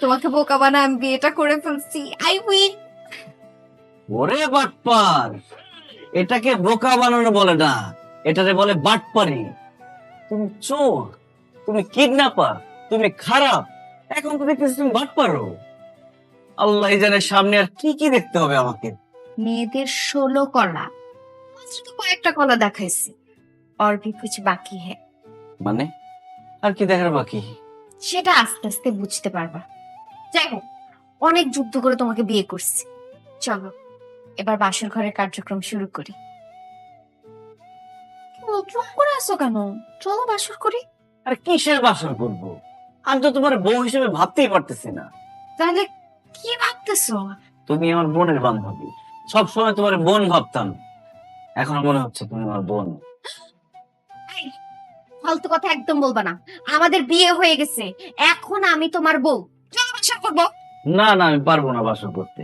তোমাকে বোকা বানা আমি বিয়েটা করে ফেলছি। I win. ওরে বাটপার, এটাকে বোকা বানানো বলে না, এটারে বলে বাটপারি। তুমি চোর, তুমি কিডন্যাপার, তুমি খারাপ, এখন তো দেখতেছি তুমি বাটপারো। আল্লাহ জানে সামনে আর কি কি দেখতে হবে আমাকে। মেয়েদের 16 কলা, মাত্র তো কয়েকটা কলা দেখাইছি, और भी कुछ बाकी है। মানে আর কি দেখার বাকি? সেটা আস্তে আস্তে বুঝতে পারবা। যাই হোক, অনেক যুদ্ধ করে তোমাকে বিয়ে করছি, চলো এবার বাসর ঘরের কার্যক্রম শুরু করি। চুপ করে আসো কেন? চলো বাসর করি। আর কিসের বাসর করবো? আমি তো তোমার বউ হিসেবে ভাবতেই পারতেছি না। তাহলে কি ভাবতেছো? তুমি আমার বোনের বান্ধবী, সবসময় তোমার বোন ভাবতাম, এখন মনে হচ্ছে তুমি আমার বোন। ফালতু কথা একদম বলবা না, আমাদের বিয়ে হয়ে গেছে, এখন আমি তোমার বউ। চলো বাসর করবো। না না, আমি পারবো না বাসর করতে,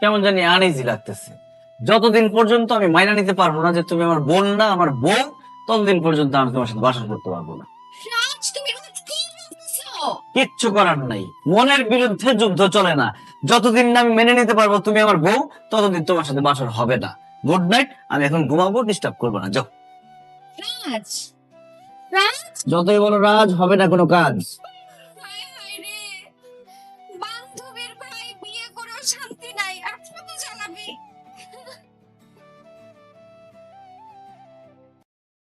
কেমন জানি আনইজি লাগতেছে। যতদিন পর্যন্ত আমি মাইনা নিতে পারবো না যে তুমি আমার বোন না আমার বউ, ততদিন পর্যন্ত আমি তোমার সাথে বাসর করতে পারবো না। রাজ, তুমি এগুলো কি বলতেছো? কিচ্ছু করার নাই, মনের বিরুদ্ধে যুদ্ধ চলে না। যতদিন না আমি মেনে নিতে পারবো তুমি আমার বউ, ততদিন তোমার সাথে বাসর হবে না। গুড নাইট, আমি এখন ঘুমাবো, ডিস্টার্ব করবো না, যাও। রাজ, রাজ, যতই বলো রাজ, হবে না কোনো কাজ।